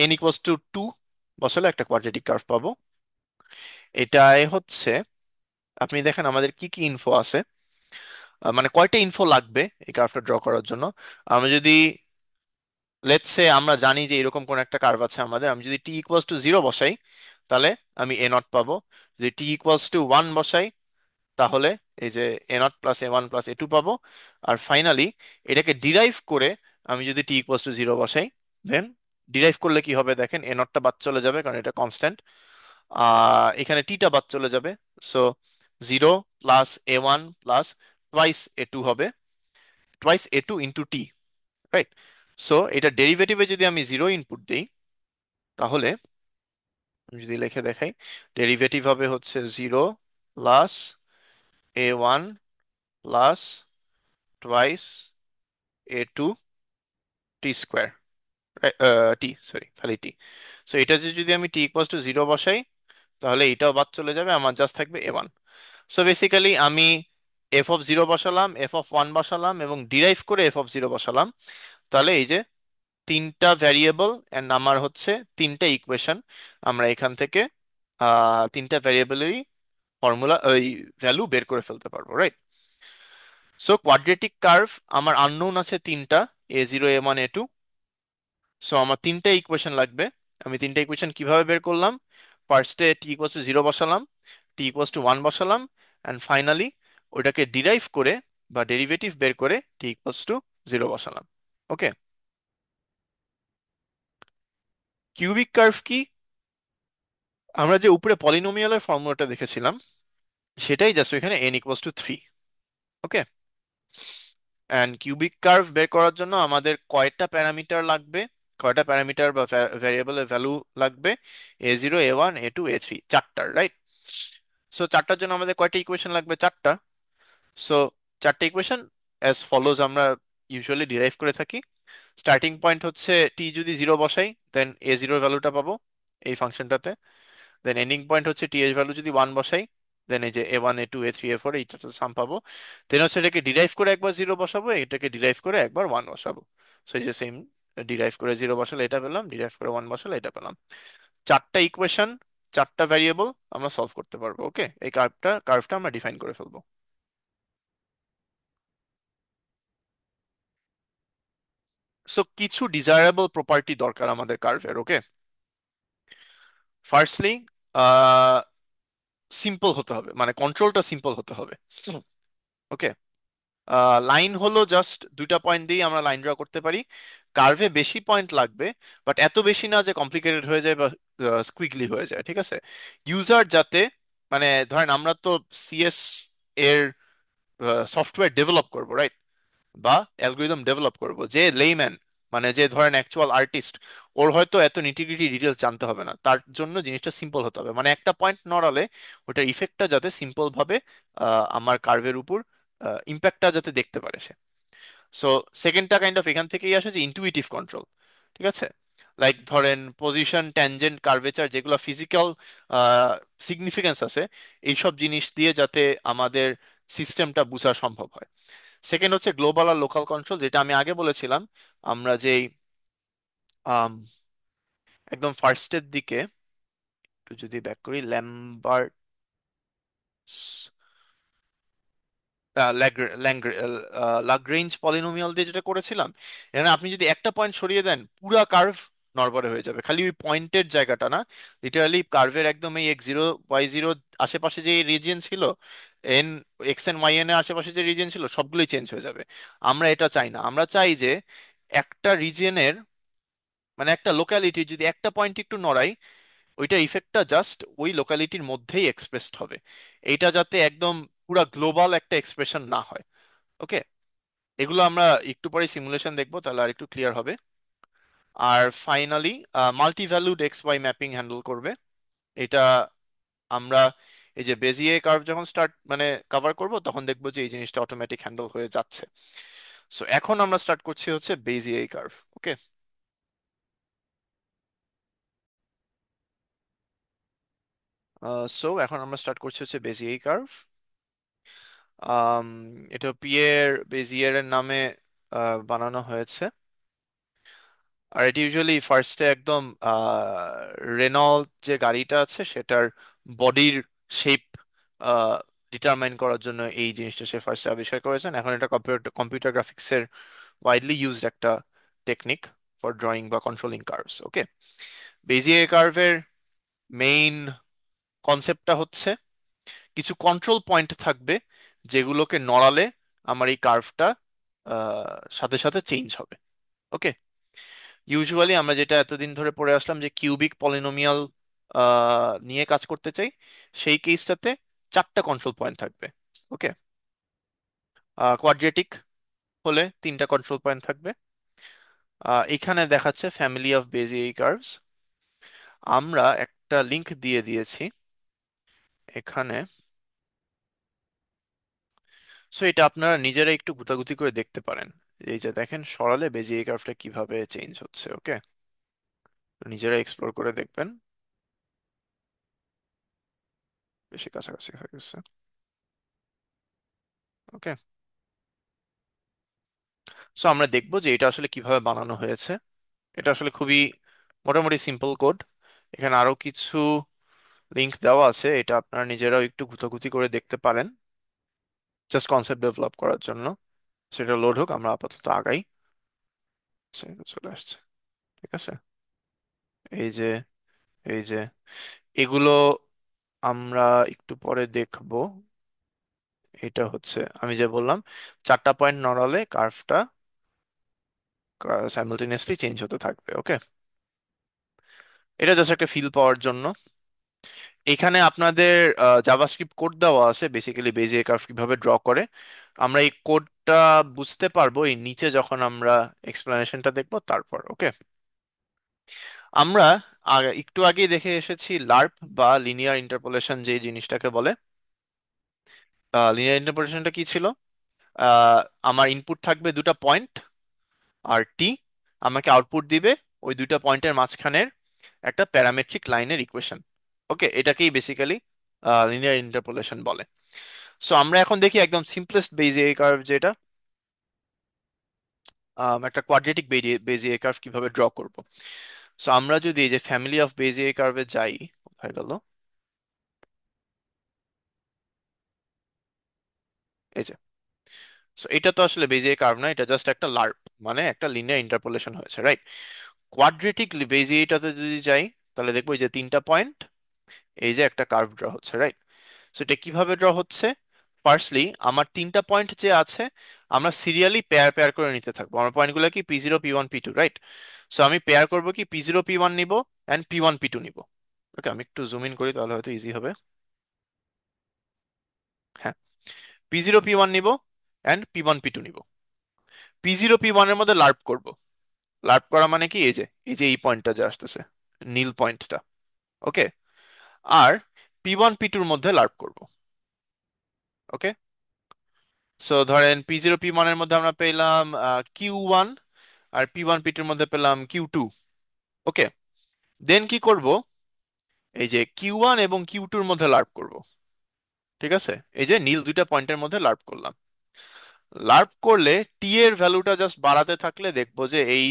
এন ইকুয়ালস টু 2 বসালে একটা কোয়াড্রেটিক কার্ভ পাবো। এটাই হচ্ছে, আপনি দেখেন আমাদের কি কি ইনফো আছে, মানে কয়টা ইনফো লাগবে এই কার্ভটা ড্র করার জন্য। আমরা যদি লেটস সে আমরা জানি যে এরকম কোন একটা কার্ভ আছে আমাদের, আমি যদি টি ইকুয়ালস টু 0 বসাই তাহলে আমি এ নট পাবো। যদি টি ইকুয়ালস টু 1 বসাই তাহলে এই যে A naught plus A one plus A two পাবো। আর ফাইনালি এটাকে ডিরাইভ করে আমি যদি টি ইকুয়ালস টু 0 বসাই, দেন ডিরাইভ করলে কি হবে দেখেন, এ নটটা বাদ চলে যাবে কারণ এটা কনস্ট্যান্ট, এখানে টিটা বাদ চলে যাবে। So 0 plus A one plus twice A two হবে, টুয়াইস এ two into T, right? So এটা ডেরিভেটিভে যদি আমি 0 ইনপুট দিই তাহলে আমি যদি লিখে দেখাই, ডেরিভেটিভ হবে হচ্ছে 0 plus A one plus twice a2 T square, T, sorry, খালি টি। সো এটা যদি আমি টি ইকুয়ালস টু জিরো বসাই, তাহলে এটাও বাদ চলে যাবে, আমার জাস্ট থাকবে a1। সো বেসিক্যালি আমি f(0) বসালাম, f(1) বসালাম এবং ডিরাইভ করে f(0) বসালাম। তাহলে এই যে তিনটা ভ্যারিয়েবল এন্ড আমার হচ্ছে তিনটা ইকুয়েশন, আমরা এখান থেকে তিনটা ভ্যারিয়েবলেরই ফর্মুলা, ওই ভ্যালু বের করে ফেলতে পারবো, রাইট? সো কোয়াড্রেটিক কার্ভ আমার আননোন আছে তিনটা, a0, a1, a2। সো আমার তিনটা ইকুয়েশন লাগবে। আমি তিনটা ইকুয়েশন কিভাবে বের করলাম? ফার্স্টে টি ইকুয়ালস টু জিরো বসালাম, টি ইকুয়ালস টু ওয়ান বসালাম, অ্যান্ড ফাইনালি ওইটাকে ডিরাইভ করে বা ডেরিভেটিভ বের করে টি ইকুয়ালস টু জিরো বসালাম। ওকে। কিউবিক কার্ভ কি? আমরা যে উপরে পলিনোমিয়ালের ফর্মুলাটা দেখেছিলাম, সেটাই জাস্ট এখানে n equals to three. Okay. And cubic curve বের করার জন্য আমাদের কয়টা প্যারামিটার লাগবে, কয়টা প্যারামিটার বা ভ্যারিয়েবলের ভ্যালু লাগবে? a0, a1, a2, a3, চারটার, রাইট? সো চারটার জন্য আমাদের কয়টা ইকুয়েশন লাগবে? চারটা। সো চারটা ইকুয়েশন অ্যাজ ফলোজ আমরা ইউজুয়ালি ডিরাইভ করে থাকি। স্টার্টিং পয়েন্ট হচ্ছে টি যদি জিরো বসাই, দেন a0 ভ্যালুটা পাবো এই ফাংশনটাতে। দেন এন্ডিং পয়েন্ট হচ্ছে টি এর ভ্যালু যদি ওয়ান বসাই, দেন এই যে a1, a2, a3, a4 এই চারটা সাম পাবো। দেন হচ্ছে এটাকে ডিরাইভ করে একবার জিরো বসাবো, এটাকে ডিরাইভ করে একবার ওয়ান বসাবো। সো এই যে সেম, ডিরাইভ করে জিরো বসালে এটা পেলাম, ডিরাইভ করে ওয়ান বসালে এটা পেলাম। চারটা ইকুয়েশন, চারটা ভ্যারিয়েবল আমরা সলভ করতে পারবো। ওকে, এই কার্ভটা আমরা ডিফাইন করে ফেলবো। সো কিছু ডিজায়ারেবল প্রপার্টি দরকার আমাদের কার্ভের। ওকে। ফার্স্টলি সিম্পল হতে হবে, মানে কন্ট্রোলটা সিম্পল হতে হবে। ওকে। লাইন হলো জাস্ট দুইটা পয়েন্ট দিয়ে আমরা লাইন ড্র করতে পারি। কার্ভে বেশি পয়েন্ট লাগবে, বাট এত বেশি না যে কমপ্লিকেটেড হয়ে যায় বা স্কুইগলি হয়ে যায়, ঠিক আছে? ইউজার যাতে, মানে ধরেন আমরা তো সিএস এর সফটওয়্যার ডেভেলপ করবো, রাইট? বা অ্যালগোরিদম ডেভেলপ করব, যে লেইম্যান, মানে যে ধরেন অ্যাকচুয়াল আর্টিস্ট, ওর হয়তো এত নিটিগ্রিটি ডিটেলস জানতে হবে না, তার জন্য জিনিসটা সিম্পল হতে হবে। মানে একটা পয়েন্ট নড়ালে ওটার ইফেক্টটা যাতে সিম্পল ভাবে আমার কার্ভের উপর ইম্প্যাক্টটা যাতে দেখতে পারে সে। সো সেকেন্ডটা কাইন্ড অফ এখান থেকেই আসে, যে ইনটুইটিভ কন্ট্রোল। ঠিক আছে? লাইক ধরেন পজিশন, ট্যানজেন্ট, কার্ভেচার, যেগুলো ফিজিক্যাল সিগনিফিকেন্স আছে, এইসব জিনিস দিয়ে যাতে আমাদের সিস্টেমটা বোঝা সম্ভব হয়। সেকেন্ড হচ্ছে গ্লোবাল আর লোকাল কন্ট্রোল, যেটা আমি আগে বলেছিলাম। আমরা যেই আম, একদম ফার্স্টের দিকে একটু যদি ব্যাক করি, ল্যাম্বার্ট লাগরেঞ্জ পলিনোমিয়াল দিয়ে যেটা করেছিলাম, এখানে আপনি যদি একটা পয়েন্ট সরিয়ে দেন, পুরা কার্ভ নড়বড়ে হয়ে যাবে। খালি ওই পয়েন্টের জায়গাটা না, লিটারালি কার্ভের একদম এই x0, y0 আশেপাশে যে রিজিয়ন ছিল, n, x n y n এর আশেপাশে যে রিজিয়ন ছিল, সবগুলোই চেঞ্জ হয়ে যাবে। আমরা এটা চাই না। আমরা চাই যে একটা রিজিয়নের, মানে একটা লোকালিটি যদি একটা পয়েন্ট একটু নড়াই, ওইটা ইফেক্টটা জাস্ট ওই লোকালিটির মধ্যেই এক্সপ্রেসড হবে। এইটা যাতে একদম পুরা গ্লোবাল একটা এক্সপ্রেশন না হয়। ওকে। এগুলো আমরা একটু পরে সিমুলেশন দেখবো, তাহলে আর একটু ক্লিয়ার হবে। আর finally multi valued X Y mapping handle করবে। এটা আমরা এই যে বেজিয়ে কার্ভ যখন স্টার্ট, মানে কভার করব, তখন দেখবো যে এই জিনিসটা অটোমেটিক হ্যান্ডেল হয়ে যাচ্ছে। সো এখন আমরা স্টার্ট করছি হচ্ছে বেজিয়ে কার্ভ। ওকে। সো এখন আমরা স্টার্ট করছি হচ্ছে বেজিয়ে কার্ভ। আম, এটা পিয়ের বেজিয়ারের নামে বানানো হয়েছে। আর এটি ইউজুয়ালি ফার্স্টে একদম রেনল্ট যে গাড়িটা আছে সেটার বডির শেপ ডিটারমাইন করার জন্য এই জিনিসটা সে ফার্স্টে আবিষ্কার করেছেন। এখন এটা কম্পিউটার কম্পিউটার গ্রাফিক্সের ওয়াইডলি ইউজড একটা টেকনিক ফর ড্রয়িং বা কন্ট্রোলিং কার্ভস। ওকে। বেজিয়ার কার্ভের মেইন কনসেপ্টটা হচ্ছে কিছু কন্ট্রোল পয়েন্ট থাকবে, যেগুলোকে নড়ালে আমার এই কার্ভটা সাথে সাথে চেঞ্জ হবে। ওকে। ইউজুয়ালি আমরা যেটা এতদিন ধরে পড়ে আসলাম, যে কিউবিক পলিনোমিয়াল নিয়ে কাজ করতে চাই, সেই কেসটাতে চারটা কন্ট্রোল পয়েন্ট থাকবে। ওকে। কোয়াড্রেটিক হলে তিনটা কন্ট্রোল পয়েন্ট থাকবে। এখানে দেখাচ্ছে ফ্যামিলি অফ বেজিয়ার কার্ভস। আমরা একটা লিংক দিয়ে দিয়েছি এখানে। সো এটা আপনারা নিজেরা একটু গুতাগুতি করে দেখতে পারেন। এই যে দেখেন সরালে বেজিয়ার কার্ভটা কিভাবে চেঞ্জ হচ্ছে। ওকে, নিজেরা এক্সপ্লোর করে দেখবেন। বেশি কাছাকাছি হয়ে গেছে। ওকে, সো আমরা দেখবো যে এটা আসলে কিভাবে বানানো হয়েছে। এটা আসলে খুবই মোটামুটি সিম্পল কোড। এখানে আরো কিছু লিংক দেওয়া আছে, এটা আপনারা নিজেরাও একটু গুতাগুতি করে দেখতে পারেন, জাস্ট কনসেপ্ট ডেভেলপ করার জন্য। সেটা লোড হোক, আমরা আপাতত আগাই। সেটা চলে আসছে। ঠিক আছে, এই যে এই যে এগুলো আমরা একটু পরে দেখব। এটা হচ্ছে আমি যে বললাম, 4টা পয়েন্ট নড়ালে কার্ভটা সাইমালটেনিয়াসলি চেঞ্জ হতে থাকবে। ওকে, এটা জাস্ট একটা ফিল পাওয়ার জন্য। এখানে আপনাদের জাভাস্ক্রিপ্ট কোড দেওয়া আছে বেসিক্যালি বেজিয়ার কার্ভ কিভাবে ড্র করে। আমরা এই কোডটা বুঝতে পারবো এই নিচে যখন আমরা এক্সপ্লেনেশনটা দেখবো তারপর। ওকে, আমরা একটু আগেই দেখে এসেছি লার্প বা লিনিয়ার ইন্টারপোলেশন যে জিনিসটাকে বলে। লিনিয়ার ইন্টারপোলেশনটা কি ছিল? আহ, আমার ইনপুট থাকবে দুটো পয়েন্ট আর টি, আমাকে আউটপুট দিবে ওই দুটো পয়েন্টের মাঝখানের একটা প্যারামেট্রিক লাইনের ইকুয়েশন। ওকে, এটাকেই বেসিক্যালি লিনিয়ার ইন্টারপোলেশন বলে। সো আমরা এখন দেখি একদম সিম্পলেস্ট বেজিয়ার কার্ভ যেটা, একটা কোয়াড্রেটিক বেজিয়ার কার্ভ কিভাবে ড্র করব। সো আমরা যদি এই যে ফ্যামিলি অফ বেজিয়ার কার্ভে যাই, কোথায় গেল, এই যে। সো এটা তো আসলে বেজিয়ার কার্ভ না, এটা জাস্ট একটা লার্প, মানে একটা লিনিয়ার ইন্টারপোলেশন হয়েছে, রাইট? কোয়াড্রেটিক বেজিয়ারটাতে যদি যাই, তাহলে দেখবো এই যে 3টা পয়েন্ট, এই যে একটা কার্ভ ড্র হচ্ছে, রাইট? সো এটা কিভাবে ড্র হচ্ছে? ফার্স্টলি আমার 3টা পয়েন্ট যে আছে, আমরা সিরিয়ালি পেয়ার পেয়ার করে নিতে থাকবো। আমার পয়েন্টগুলো কি P0 P1 P2, right? So আমি পেয়ার করবো কি P0 P1 নিব অ্যান্ড P1 P2 নিব। ওকে, আমি একটু জুম ইন করি তাহলে হয়তো ইজি হবে। হ্যাঁ, P0 P1 নিব অ্যান্ড P1 P2 নিব। P0 P1 এর মধ্যে লার্প করব। লার্প করা মানে কি, এই যে এই পয়েন্টটা যে আসতেছে, নীল পয়েন্টটা। ওকে, আর P1 P2 এর মধ্যে লার্প করব। ওকে, সো ধরেন P0 P1 এর মধ্যে আমরা পেলাম Q1, আর P1 P2 এর মধ্যে পেলাম Q2। ওকে, দেন কি করব, এই যে Q1 এবং Q2 এর মধ্যে লার্প করব। ঠিক আছে, এই যে নীল দুইটা পয়েন্টের মধ্যে লার্প করলাম। লার্প করলে টি এর ভ্যালুটা জাস্ট বাড়াতে থাকলে দেখবো যে এই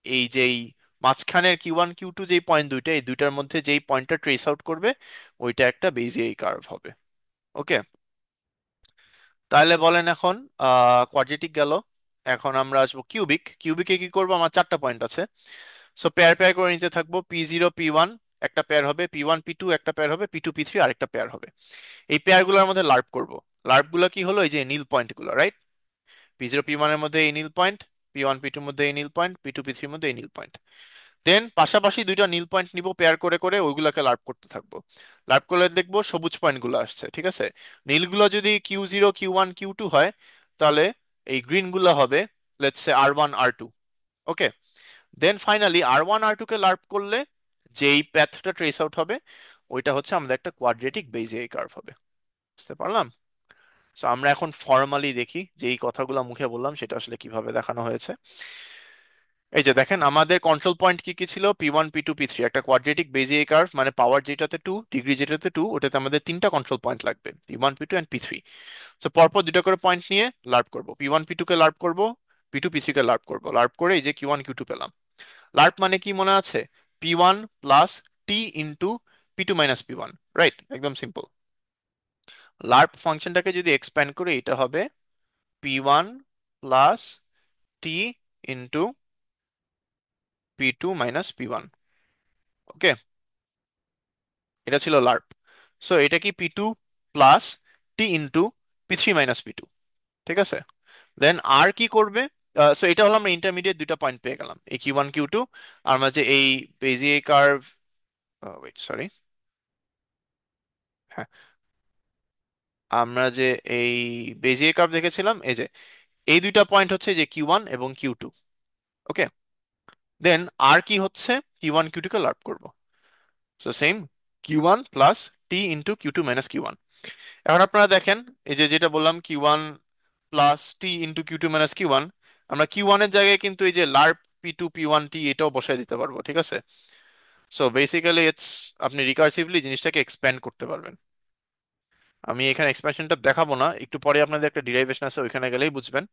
এই যেই মাঝখানের Q1 Q2 যেই পয়েন্ট দুইটা, এই দুইটার মধ্যে যেই পয়েন্টটা ট্রেস আউট করবে ওইটা একটা বেজিয়ার কার্ভ হবে। ওকে, তাহলে বলেন এখন কোয়াড্রেটিক গেল। এখন আমরা আসবো কিউবিক। কিউবিকে কি করবো, আমার 4টা পয়েন্ট আছে। সো পেয়ার পেয়ার করে নিতে থাকবো। P0 P1 একটা পেয়ার হবে, P1 P2 একটা পেয়ার হবে, P2 P3 আরেকটা পেয়ার হবে। এই পেয়ারগুলোর মধ্যে লার্প করব। লার্প গুলো কি হলো, এই যে নীল পয়েন্ট গুলো, রাইট? P0 P1 এর মধ্যে এই নীল পয়েন্ট, P1 P2 এর মধ্যে এই নীল পয়েন্ট, P2 P3 এর মধ্যে এই নীল পয়েন্ট। দেন পাশাপাশি দুইটা নীল পয়েন্ট নিব, পেয়ার করে করে ওইগুলাকে লার্প করতে থাকবো। লার্প করলে দেখবো সবুজ পয়েন্ট গুলো আসছে। ঠিক আছে, নীলগুলো যদি Q0 Q1 Q2 হয়, তাহলে এই গ্রিন গুলো হবে let's say R1 R2। Okay, then finally R1 R2 কে লার্প করলে যেই প্যাথটা ট্রেস আউট হবে ওইটা হচ্ছে আমাদের একটা কোয়াড্রেটিক বেজিয়ার কার্ভ হবে। বুঝতে পারলাম? সো আমরা এখন ফর্মালি দেখি যে এই কথাগুলো মুখে বললাম সেটা আসলে কিভাবে দেখানো হয়েছে। এই যে দেখেন আমাদের কন্ট্রোল পয়েন্ট কি কি ছিল, P1 P2 P3, একটা কোয়াড্রেটিক বেজিয়ার কার্ভ মানে পাওয়ার যেটাতে 2, ডিগ্রি যেটাতে 2, ওটাতে আমাদের 3টা কন্ট্রোল পয়েন্ট লাগবে, P1 P2 অ্যান্ড P3। তো পরপর দুটো করে পয়েন্ট নিয়ে লার্প করব, P1 P2 কে লার্প করব, P2 P3 কে লার্প করব। লার্প করে এই যে Q1 Q2 পেলাম। লার্প মানে কি মনে আছে? P1 plus T into P2 - P1, right? একদম সিম্পল। লার্প ফাংশনটাকে যদি এক্সপ্যান্ড করি এটা হবে P1 plus T into P2 - P1। ওকে, এটা ছিল লার্প। সো এটা কি P2 plus T into P3 - P2। ঠিক আছে, দেন আর কি করবে? সো এটা হলো আমরা ইন্টারমিডিয়েট দুইটা পয়েন্ট পেয়ে গেলাম, এই Q1 Q2। আর মাঝে এই বেজিয়ার কার্ভ, ওয়েট সরি, হ্যাঁ, আমরা যে এই বেজিয়ার কার্ভ দেখেছিলাম, এই যে এই দুইটা পয়েন্ট হচ্ছে যে Q1 এবং Q2। ওকে, দেন আর কি হচ্ছে, Q1 Q2 কে লার্প করব। So same, Q1 plus T into Q2 - Q1। এখন আপনারা দেখেন এই যে যেটা বললাম Q1 plus T into Q two minus Q one, আমরা কিউ ওয়ানের জায়গায় কিন্তু এই যে lerp P two P one T এটাও বসাই দিতে পারবো, ঠিক আছে? সো বেসিক্যালি ইটস, আপনি রিকার্সিভলি জিনিসটাকে এক্সপ্যান্ড করতে পারবেন। আমি এখানে এক্সপ্যানশনটা দেখাবো না, একটু পরে আপনাদের একটা ডিরাইভেশন আছে, ওইখানে গেলেই বুঝবেন।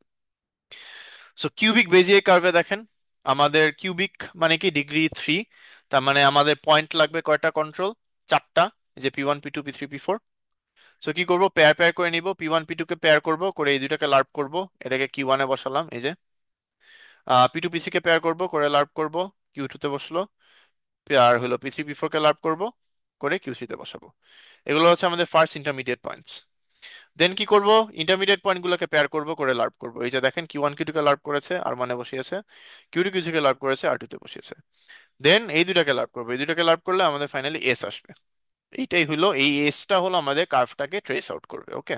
সো কিউবিক বেজিয়ার কার্ভে দেখেন, আমাদের কিউবিক মানে কি ডিগ্রি 3, তার মানে আমাদের পয়েন্ট লাগবে কয়টা কন্ট্রোল? চারটা, এই যে P1 P2 P3 P4। So কি করব, পেয়ার পেয়ার করে নিব, P1 P2 কে পেয়ার করব, করে এই দুইটাকে লার্প করব, এটাকে কিউ ওয়ানে বসালাম, এই যে P2 P3 কে পেয়ার করব, করে লার্প করব, কিউ টু তে বসলো, পেয়ার হলো P3 P4 কে লার্প করব, করে কিউ3 তে বসাবো। এগুলো হচ্ছে আমাদের ফার্স্ট ইন্টারমিডিয়েট পয়েন্টস। দেন কি করব, ইন্টারমিডিয়েট পয়েন্ট গুলোকে পেয়ার করব, করে লার্প করব। এই যে দেখেন কিউ1 কিউ2 কে লার্প করেছে, আর মানে বসিয়েছে, কিউ2 কিউ3 কে লার্প করেছে, আর টু তে বসিয়েছে। দেন এই দুটাকে লার্প করবো, এই দুটাকে লার্প করলে আমাদের ফাইনালি এস আসবে। এইটাই হলো, এই এসটা হলো আমাদের কার্ভটাকে ট্রেস আউট করবে, ওকে?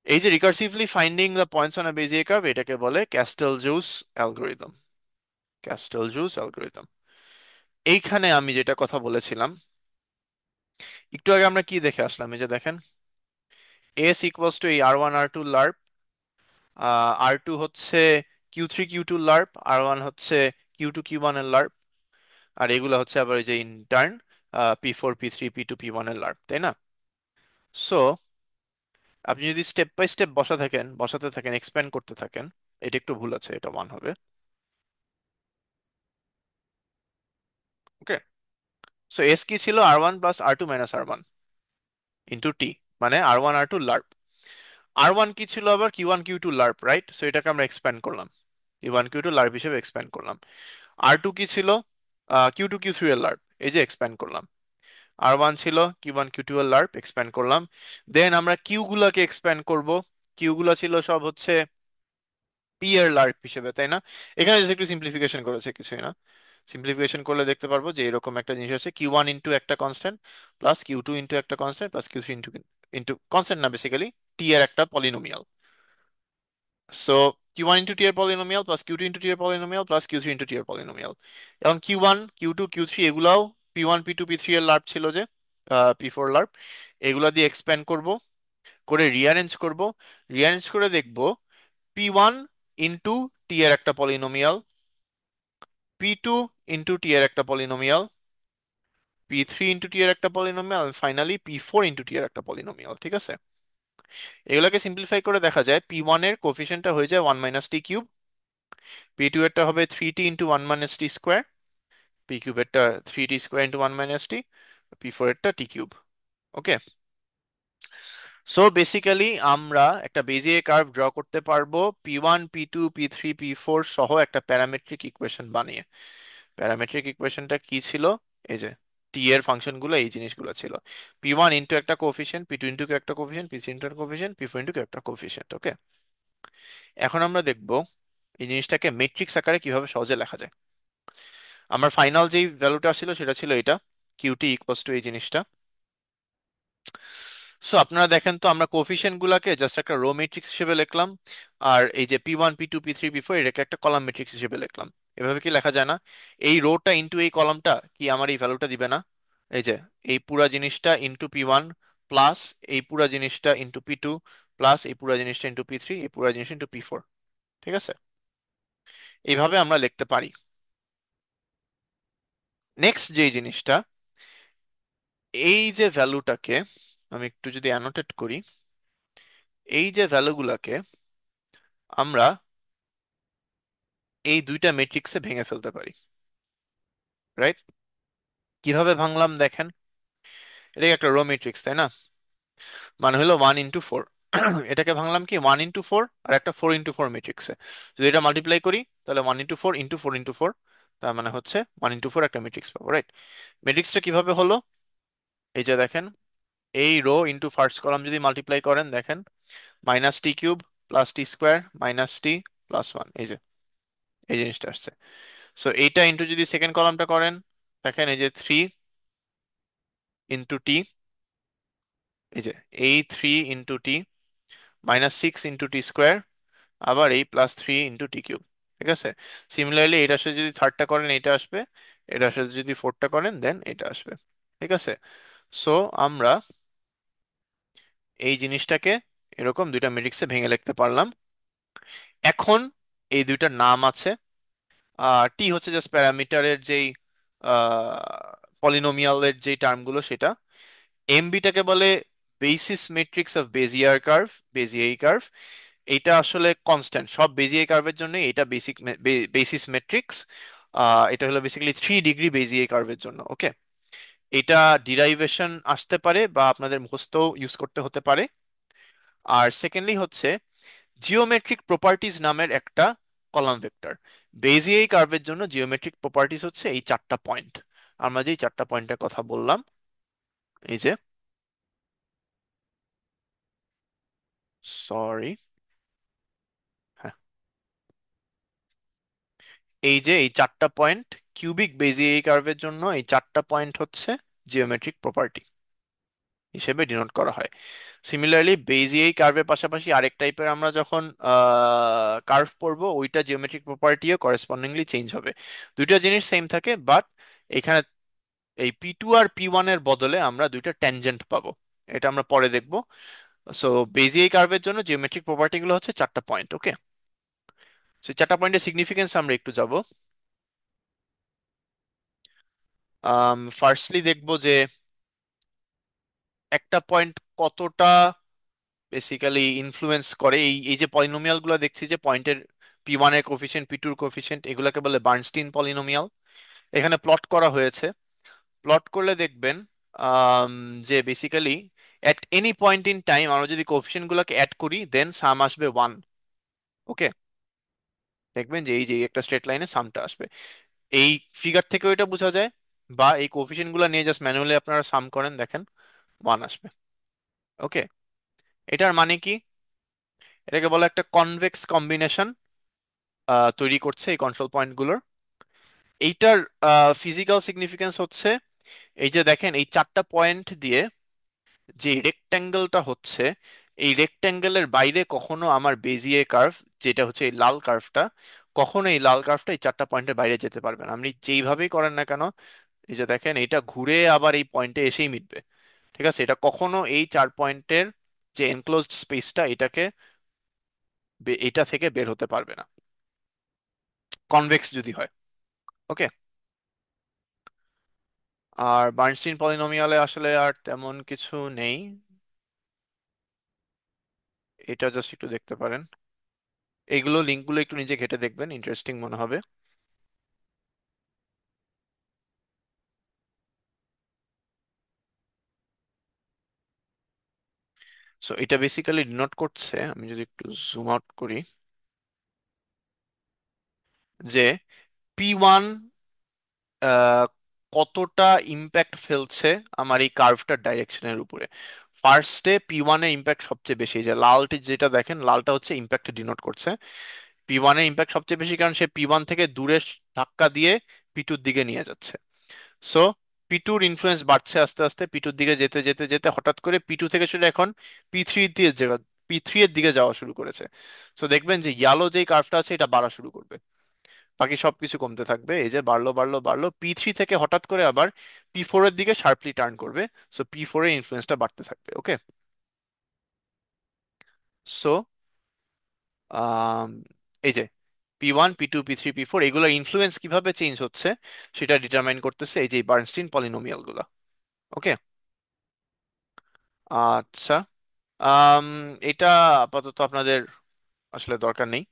এই যে recursively finding the points on a Bezier curve, এটাকে বলে castle juice algorithm. Castle juice algorithm. এইখানে আমি যেটা কথা বলেছিলাম একটু আগে, আমরা কি দেখে আসলাম, এই যে দেখেন এস ইকুয়ালস টু এই R1 R2 লার্প, আর টু হচ্ছে Q3 Q2 লার্প, আর ওয়ান হচ্ছে Q2 Q1 এর লার্প, আর এগুলো হচ্ছে আবার ওই যে intern P4 P3 P2 P1 এর লার্প, তাই না? সো আপনি যদি স্টেপ বাই স্টেপ বসাতে থাকেন, এক্সপ্যান্ড করতে থাকেন, এটা একটু ভুল আছে, এটা 1 হবে, ওকে? সো এস কি ছিল, R1 + R2 - R1 * T, মানে R1 R2 লার্প। আর ওয়ান কি ছিল আবার, Q1 Q2 লার্প, রাইট? সো এটাকে আমরা এক্সপ্যান্ড করলাম, Q1 Q2 লার্প হিসেবে এক্সপ্যান্ড করলাম। আর টু কি ছিল, Q2 Q3 এর লার্প, এই যে এক্সপ্যান্ড করলাম। আর ওয়ান ছিল Q1 Q2 এর লার্প, এক্সপ্যান্ড করলাম। দেন আমরা কিউ গুলাকে এক্সপ্যান্ড করব, কিউ গুলা ছিল সব হচ্ছে পি এর লার্প হিসেবে, তাই না? এখানে just একটু সিম্পলিফিকেশন করেছে, কিছুই না। সিম্পলিফিকেশন করলে দেখতে পারবো যে এরকম একটা জিনিস আছে, Q1 ইন্টু একটা কনস্ট্যান্ট, প্লাস Q2 ইন্টু একটা constant, plus Q3 into into constant না, বেসিক্যালি টি এর একটা polynomial. So Q1 into T এর polynomial, plus Q2 into T এর polynomial, plus Q3 into T এর পলিনোমিয়াল। এবং Q1 Q2 Q3 এগুলাও P1 P2 P3 এর লার্প ছিল, যে P4 লার্প। এগুলা দিয়ে এক্সপ্যান্ড করব, করে রিঅ্যারেঞ্জ করব। রিঅ্যারেঞ্জ করে দেখব P1 ইন্টু টি এর একটা পলিনোমিয়াল, P2 ইন্টু টি এর একটা পলিনোমিয়াল, P3 ইন্টু টি এর একটা polynomial, finally P4 into T এর একটা পলিনোমিয়াল, ঠিক আছে? এগুলোকে সিম্পলিফাই করে দেখা যায় P1 এর কোফিশিয়েন্টটা হয়ে যায় 1 - T কিউব, P2 এরটা হবে 3T into 1 - T square, P cube এরটা 3T square into 1 - T, P4 এরটা T cube, okay? So basically আমরা একটা বেজিয়ার কার্ভ ড্র করতে পারবো P1 P2 P3 P4 সহ একটা প্যারামেট্রিক ইকুয়েশন বানিয়ে। প্যারামেট্রিক ইকুয়েশনটা কি ছিল, এই যে টি এর ফাংশন গুলো, এই জিনিসগুলো ছিল। P1 ইন্টু একটা কোফিশিয়েন্ট, P2 ইন্টু একটা কোফিশিয়েন্ট, P3 ইন্টু একটা কোফিশিয়েন্ট, P4 ইন্টু একটা কোফিশিয়েন্ট, ওকে? এখন আমরা দেখব এই জিনিসটাকে মেট্রিক্স আকারে কিভাবে সহজে লেখা যায়। আমার ফাইনাল যেই ভ্যালুটা ছিল সেটা ছিল এটা, কিউটি ইকুয়ালস টু এই জিনিসটা। সো আপনারা দেখেন তো, আমরা কোফিশিয়েন্ট গুলাকে জাস্ট একটা রো ম্যাট্রিক্স হিসেবে লিখলাম, আর এই যে P1 P2 P3 P4 এটাকে একটা কলাম ম্যাট্রিক্স হিসেবে লিখলাম। এভাবে কি লেখা যায় না? এই রোটা ইন্টু এই কলামটা কি আমার এই ভ্যালুটা দিবে না? এই যে এই পুরা জিনিসটা ইন্টু P1, প্লাস এই পুরা জিনিসটা ইন্টু P2, প্লাস এই পুরা জিনিসটা ইন্টু P3, এই পুরা জিনিসটা ইন্টু P4, ঠিক আছে? এইভাবে আমরা লিখতে পারি। নেক্সট যে জিনিসটা, এই যে ভ্যালুটাকে আমি একটু যদি অ্যানোটেট করি, এই যে ভ্যালুগুলাকে আমরা এই দুইটা ম্যাট্রিক্সে ভেঙে ফেলতে পারি, রাইট? কিভাবে ভাঙলাম দেখেন, এটা একটা রো ম্যাট্রিক্স, তাই না? মানে হলো 1 × 4। এটাকে ভাঙলাম কি 1 × 4 আর একটা 4 × 4 ম্যাট্রিক্সে। যদি এটা মাল্টিপ্লাই করি তাহলে 1 × 4 × 4 × 4, তার মানে হচ্ছে 1 × 4 একটা ম্যাট্রিক্স পাবো, রাইট? ম্যাট্রিক্সটা কিভাবে হলো, এই যে দেখেন, এই রো ইন্টু ফার্স্ট কলাম যদি মাল্টিপ্লাই করেন, দেখেন -T³ প্লাস T² -T +1, এই যে এই জিনিসটা আসছে। সো এইটা ইন্টু যদি সেকেন্ড কলামটা করেন, দেখেন এই যে 3 × T, এই যে এই 3 × T -6 × T², আবার এই +3 × T³ ঠিক আছে? সিমিলারলি এটার সাথে যদি থার্ডটা করেন এটা আসবে, এটার সাথে যদি ফোর্থটা করেন দেন এটা আসবে, ঠিক আছে? সো আমরা এই জিনিসটাকে এরকম দুইটা ম্যাট্রিক্সে ভেঙে লিখতে পারলাম। এখন এই দুইটার নাম আছে। টি হচ্ছে জাস্ট প্যারামিটারের যেই পলিনোমিয়ালের যেই টার্মগুলো সেটা। এমবিটাকে বলে basis matrix of Bezier curve, Bezier curve. এটা আসলে কনস্ট্যান্ট সব বেজিয়াই কার্ভের জন্য, এটা বেসিক বেসিস ম্যাট্রিক্স। এটা হলো বেসিক্যালি 3 ডিগ্রি বেজিয়াই কার্ভের জন্য। ওকে, এটা ডিরাইভেশন আসতে পারে বা আপনাদের মুখস্থ ইউজ করতে হতে পারে। আর সেকেন্ডলি হচ্ছে জিওমেট্রিক প্রপার্টিজ নামের একটা কলাম ভেক্টর। বেজিয়াই কার্ভের জন্য জিওমেট্রিক প্রপার্টিজ হচ্ছে এই 4টা পয়েন্ট। আমরা যে 4টা পয়েন্টের কথা বললাম, এই যে, সরি, হ্যাঁ, এই যে এই 4টা পয়েন্ট কিউবিক বেজিয়াই কার্ভের জন্য, এই 4টা পয়েন্ট হচ্ছে জিওমেট্রিক প্রপার্টি হিসেবে ডিনোট করা হয়। সিমিলারলি বেজিয়াই কার্ভের পাশাপাশি আরেক টাইপের আমরা যখন কার্ভ পড়বো, ওইটা জিওমেট্রিক প্রপার্টিও করেসপন্ডিংলি চেঞ্জ হবে। দুইটা জিনিস সেম থাকে, বাট এখানে এই পি টু আর পি ওয়ান এর বদলে আমরা দুইটা ট্যানজেন্ট পাবো। এটা আমরা পরে দেখবো। সো বেজিয়াই কার্ভের জন্য জিওমেট্রিক প্রপার্টি গুলো হচ্ছে 4টা পয়েন্ট। ওকে, সেই 4টা পয়েন্টের সিগনিফিকেন্স আমরা একটু যাব। ফার্স্টলি দেখবো যে একটা পয়েন্ট কতটা বেসিক্যালি ইনফ্লুয়েন্স করে। এই এই যে পলিনোমিয়াল গুলো দেখছি, যে পয়েন্টের পি ওয়ান এর কোফিশিয়েন্ট, পি টুর কোফিশিয়েন্ট, এগুলোকে বলে বার্নস্টিন পলিনোমিয়াল। এখানে প্লট করা হয়েছে। প্লট করলে দেখবেন আম, যে basically at any point in time আমরা যদি কোফিশিয়েন্ট গুলোকে অ্যাড করি, দেন সাম আসবে 1। ওকে, দেখবেন যে এই যে একটা স্ট্রেট লাইনে সামটা আসবে। এই ফিগার থেকে ওইটা বোঝা যায়, বা এই কোফিশিয়েন্ট গুলো নিয়ে জাস্ট ম্যানুয়ালি আপনারা সাম করেন, দেখেন 1 আসবে। ওকে, এটার মানে কি? এটাকে বলে একটা কনভেক্স কম্বিনেশন তৈরি করছে এই কন্ট্রোল পয়েন্ট গুলোর। এইটার ফিজিক্যাল সিগনিফিকেন্স হচ্ছে, এই যে দেখেন এই 4টা পয়েন্ট দিয়ে যে রেক্ট্যাঙ্গেলটা হচ্ছে, এই রেক্ট্যাঙ্গেলের বাইরে কখনো আমার বেজিয়ার কার্ভ, যেটা হচ্ছে এই লাল কার্ভটা, কখনো এই লাল কার্ভটা এই 4টা পয়েন্টের বাইরে যেতে পারবে না। আপনি যেইভাবেই করেন না কেন, এই যে দেখেন এটা ঘুরে আবার এই পয়েন্টে এসেই মিটবে। ঠিক আছে, এটা কখনো এই 4 পয়েন্টের যে এনক্লোজড স্পেসটা, এটাকে এটা থেকে বের হতে পারবে না, কনভেক্স যদি হয়। ওকে, আর বার্নস্টিন পলিনোমিয়ালে আসলে আর তেমন কিছু নেই। এটা জাস্ট একটু দেখতে পারেন, এইগুলো লিঙ্কগুলো একটু নিজে ঘেটে দেখবেন, ইন্টারেস্টিং মনে হবে। সো এটা বেসিক্যালি ডিনোট করছে, আমি যদি একটু জুম আউট করি, যে পি ওয়ান কতটা ইম্প্যাক্ট ফেলছে আমার এই কার্ভটার ডাইরেকশনের উপরে। ফার্স্টে পি ওয়ান এর ইম্প্যাক্ট সবচেয়ে বেশি। এই যে লালটি যেটা দেখেন, লালটা হচ্ছে ইম্প্যাক্ট ডিনোট করছে। পি ওয়ান এর ইম্প্যাক্ট সবচেয়ে বেশি, কারণ সে পি ওয়ান থেকে দূরে ধাক্কা দিয়ে পি টুর দিকে নিয়ে যাচ্ছে। সো পি টুর ইনফ্লুয়েন্স বাড়ছে আস্তে আস্তে, পি টুর দিকে যেতে যেতে যেতে হঠাৎ করে পি টু থেকে সেটা এখন পি থ্রি এর দিকে যাওয়া শুরু করেছে। সো দেখবেন যে ইয়ালো যেই কার্ভটা আছে, এটা বাড়া শুরু করবে, বাকি সবকিছু কমতে থাকবে। এই যে বাড়লো বাড়লো বাড়লো, পি থ্রি থেকে হঠাৎ করে আবার পি4 এর দিকে শার্পলি টার্ন করবে। সো পি4 এর ইনফ্লুয়েন্সটা বাড়তে থাকবে। ওকে, সো এই যে পি1 পি2 পি3 পি4 এগুলোর ইনফ্লুয়েন্স কিভাবে চেঞ্জ হচ্ছে সেটা ডিটারমাইন করতেছে এই যে বার্নস্টিন পলিনোমিয়াল গুলা। ওকে, আচ্ছা, আম, এটা আপাতত আপনাদের আসলে দরকার নেই।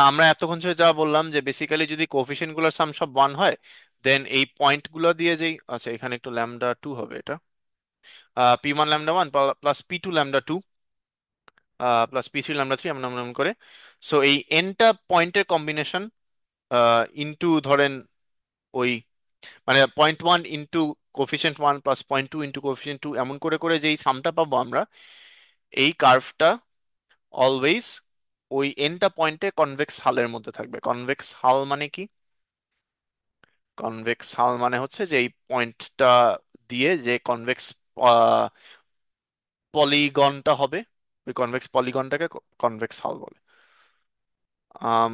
আমরা এতক্ষণ ধরে যা বললাম, যে বেসিক্যালি যদি কোফিশিয়েন্ট গুলোর সাম সব 1 হয়, দেন এই পয়েন্ট গুলো দিয়ে যেই, আচ্ছা এখানে একটু ল্যামডা 2 হবে এটা, পি1 ল্যামডা 1 প্লাস পি2 ল্যামডা 2 প্লাস পি3 ল্যামডা 3, এমন এমন এমন করে। সো এই এনটা পয়েন্টের কম্বিনেশন ইনটু ধরেন ওই, মানে point 1 into coefficient 1 plus point 2 into coefficient 2, এমন করে করে যেই সামটা পাবো আমরা, এই কার্ভটা অলওয়েজ ওই এনটা পয়েন্টে কনভেক্স হালের মধ্যে থাকবে। কনভেক্স হাল মানে কি? কনভেক্স হাল মানে হচ্ছে যে এই পয়েন্টটা দিয়ে যে কনভেক্স পলিগনটা হবে, ওই কনভেক্স পলিগনটাকে কনভেক্স হাল বলে। আম,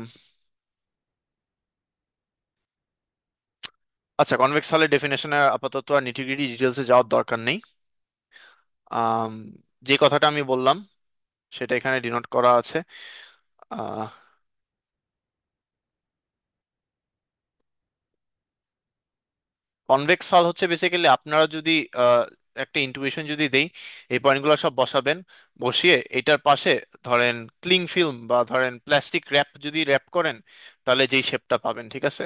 আচ্ছা, কনভেক্স হলের ডেফিনেশনে আপাতত আর নিটিগ্রিটি ডিটেলসে যাওয়ার দরকার নেই। আম, যে কথাটা আমি বললাম সেটা এখানে ডিনোট করা আছে। কনভেক্স হল হচ্ছে বেসিক্যালি আপনারা যদি আহ, একটা ইন্টুইশন যদি দেই, এই পয়েন্টগুলো সব বসাবেন, বসিয়ে এটার পাশে ধরেন ক্লিং ফিল্ম বা ধরেন প্লাস্টিক র্যাপ যদি র্যাপ করেন, তাহলে যেই শেপটা পাবেন, ঠিক আছে?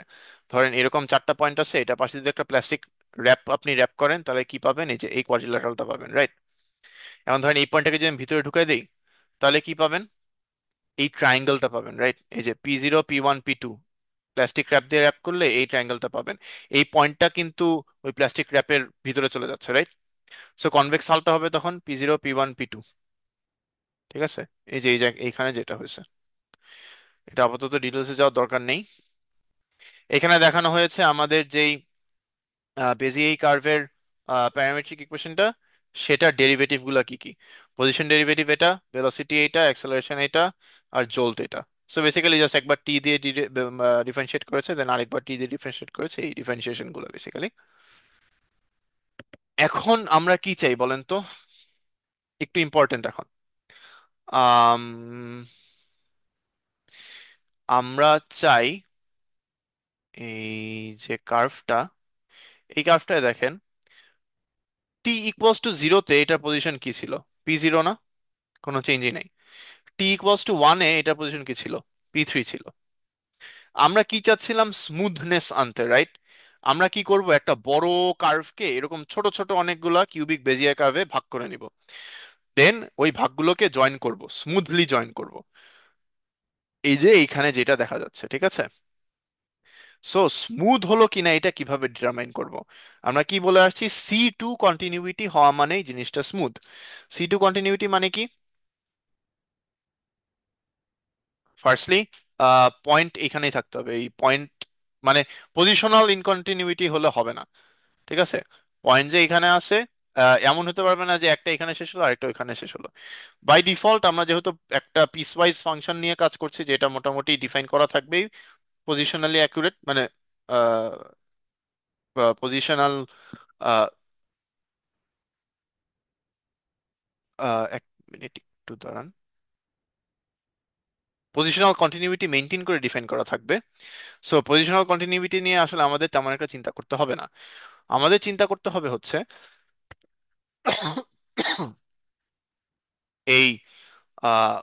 ধরেন এরকম চারটা পয়েন্ট আছে, এটা পাশে যদি একটা প্লাস্টিক র্যাপ আপনি র্যাপ করেন, তাহলে কি পাবেন? এই যে এই কোয়াড্রিল্যাটারালটা পাবেন, রাইট? এখন ধরেন এই পয়েন্টটাকে যদি আমি ভিতরে ঢুকাই দিই, তাহলে কি পাবেন? এই ট্রায়াঙ্গেলটা পাবেন, রাইট? এই যে P0 P1 P2 plastic rap দিয়ে র্যাপ করলে এই ট্রায়াঙ্গেলটা পাবেন। এই পয়েন্টটা কিন্তু ওই প্লাস্টিক র্যাপের ভিতরে চলে যাচ্ছে, রাইট? সো কনভেক্স হালটা হবে তখন P0 P1 P2, ঠিক আছে? এই যে এইখানে যেটা হয়েছে, এটা আপাতত ডিটেলসে যাওয়ার দরকার নেই। এখানে দেখানো হয়েছে আমাদের যেই বেজিয়ার কার্ভের প্যারামেট্রিক ইকুয়েশনটা, সেটার ডেরিভেটিভ গুলা কি কি। পজিশন ডেরিভেটিভ এটা, ভেলোসিটি এটা, অ্যাক্সেলারেশন এটা, আর জোল্ট এটা। সো বেসিক্যালি জাস্ট একবার টি দিয়ে ডিফারেন্সিয়েট করেছে, দেন আরেকবার টি দিয়ে ডিফারেন্সিয়েট করেছে, এই ডিফারেন্সিয়েশন গুলো বেসিক্যালি। এখন আমরা কি চাই বলেন তো? একটু ইম্পর্টেন্ট এখন। আম, আমরা চাই এই যে কার্ভটা, এই কার্ভটায় দেখেন t = 0-তে এটার পজিশন কি ছিল? P0 না? কোনো চেঞ্জই নাই। t = 1-এ এটার পজিশন কি ছিল? P3 ছিল। আমরা কি চাচ্ছিলাম? স্মুথনেস আনতে, রাইট? আমরা কি করব, একটা বড় কার্ভকে এরকম ছোট ছোট অনেকগুলা কিউবিক বেজিয়ার কার্ভে ভাগ করে নিব, দেন ওই ভাগগুলোকে জয়েন করব, স্মুথলি জয়েন করব। এই যে এইখানে যেটা দেখা যাচ্ছে, ঠিক আছে? সো স্মুথ হলো কিনা এটা কিভাবে ডিটারমাইন করব? আমরা কি বলে আসছি? C2 কন্টিনিউইটি হওয়া মানেই জিনিসটা স্মুথ। C2 কন্টিনিউইটি মানে কি? ফার্স্টলি পয়েন্ট এখানেই থাকতে হবে, এই পয়েন্ট মানে পজিশনাল ইনকন্টিনিউইটি হলে হবে না, ঠিক আছে? পয়েন্ট যে এখানে আছে, এমন হতে পারবে না যে একটা এখানে শেষ হলো আরেকটা ওইখানে শেষ হলো। বাই ডিফল্ট আমরা যেহেতু একটা পিসওয়াইজ ফাংশন নিয়ে কাজ করছি, যেটা মোটামুটি ডিফাইন করা থাকবেই, পজিশনালি অ্যাকুরেট মানে পজিশনাল, এক মিনিট একটু দাঁড়ান, পজিশনাল কন্টিনিউইটি মেনটেন করে ডিফাইন করা থাকবে। সো পজিশনাল কন্টিনিউইটি নিয়ে আসলে আমাদের তেমন একটা চিন্তা করতে হবে না। আমাদের চিন্তা করতে হবে হচ্ছে এই আহ,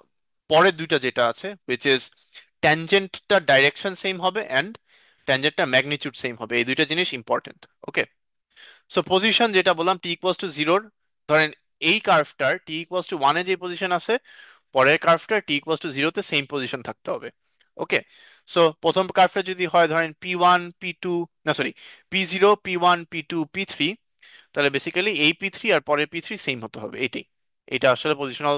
পরের দুইটা যেটা আছে, উইচ ইজ ট্যানজেন্টটা ডাইরেকশন সেম হবে অ্যান্ড ট্যানজেন্টটা ম্যাগনিটিউড সেম হবে, এই দুইটা জিনিস ইম্পর্টেন্ট। ওকে, সো পজিশন যেটা বললাম t = 0, ধরেন এই কার্ভটার t = 1-এ যে পজিশন আছে, পরের কার্ভটার t = 0-তে সেম পজিশন থাকতে হবে। ওকে, সো প্রথম কার্ভটা যদি হয় ধরেন P1 P2, না sorry, P0 P1 P2 P3, তাহলে বেসিক্যালি এই P3 আর পরের P3 সেম হতে হবে, এটাই। এটা আসলে পজিশনাল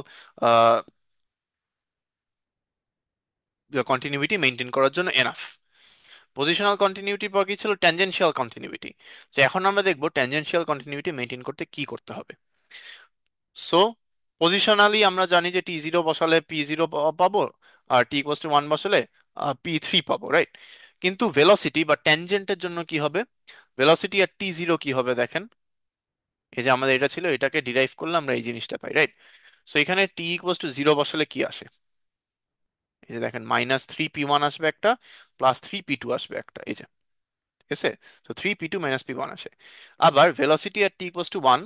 কন্টিনিউইটি মেনটেন করার জন্য এনাফ। পজিশনাল কন্টিনিউইটির পর কি ছিল? Tangential continuity. তো এখন আমরা দেখবো ট্যানজেনশিয়াল কন্টিনিউইটি মেনটেন করতে কি করতে হবে। সো পজিশনালি আমরা জানি যে T0 বসালে P0 পাবো, আর t = 1 বসালে P3 পাবো, রাইট? কিন্তু ভেলোসিটি বা ট্যানজেন্টের জন্য কি হবে? ভেলোসিটি আর T0 কি হবে দেখেন। এই যে আমাদের এটা ছিল, এটাকে ডিরাইভ করলে আমরা এই জিনিসটা পাই, রাইট? সো এখানে t = 0 বসালে কি আসে? এই যে দেখেন -3 P1 আসবে একটা, +3 P2 আসবে একটা, এই যে, ঠিক আছে? তো 3 P2 -P1 আসে। আবার ভেলোসিটি আর t = 1,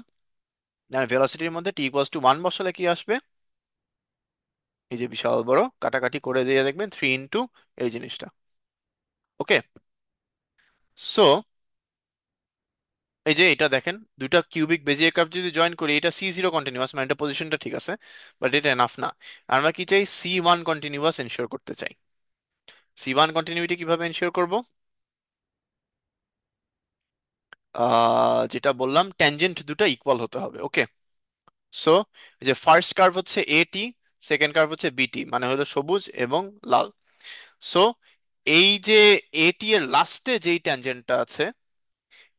আর ভেলোসিটির মধ্যে t = 1 বসালে কি আসবে? এই যে বিশাল বড় কাটাকাটি করে দিয়ে দেখবেন 3 এই জিনিসটা। ওকে, সো এই যে এটা দেখেন, দুইটা কিউবিক বেজিয়ার কার্ভ যদি জয়েন করি, এটা C0 কন্টিনিউয়াস, মানে এটা পজিশনটা ঠিক আছে, বাট এটা এনাফ না। আমরা কি চাই? C1 কন্টিনিউয়াস এনশিওর করতে চাই। C1 কন্টিনিউইটি কিভাবে এনশিওর করব? যেটা বললাম, ট্যানজেন্ট দুটো ইকুয়াল হতে হবে। ওকে, সো যে ফার্স্ট কার্ভ হচ্ছে AT, সেকেন্ড কার্ভ হচ্ছে BT, মানে হলো সবুজ এবং লাল। সো এই যে AT এর লাস্টে যেই ট্যানজেন্টটা আছে,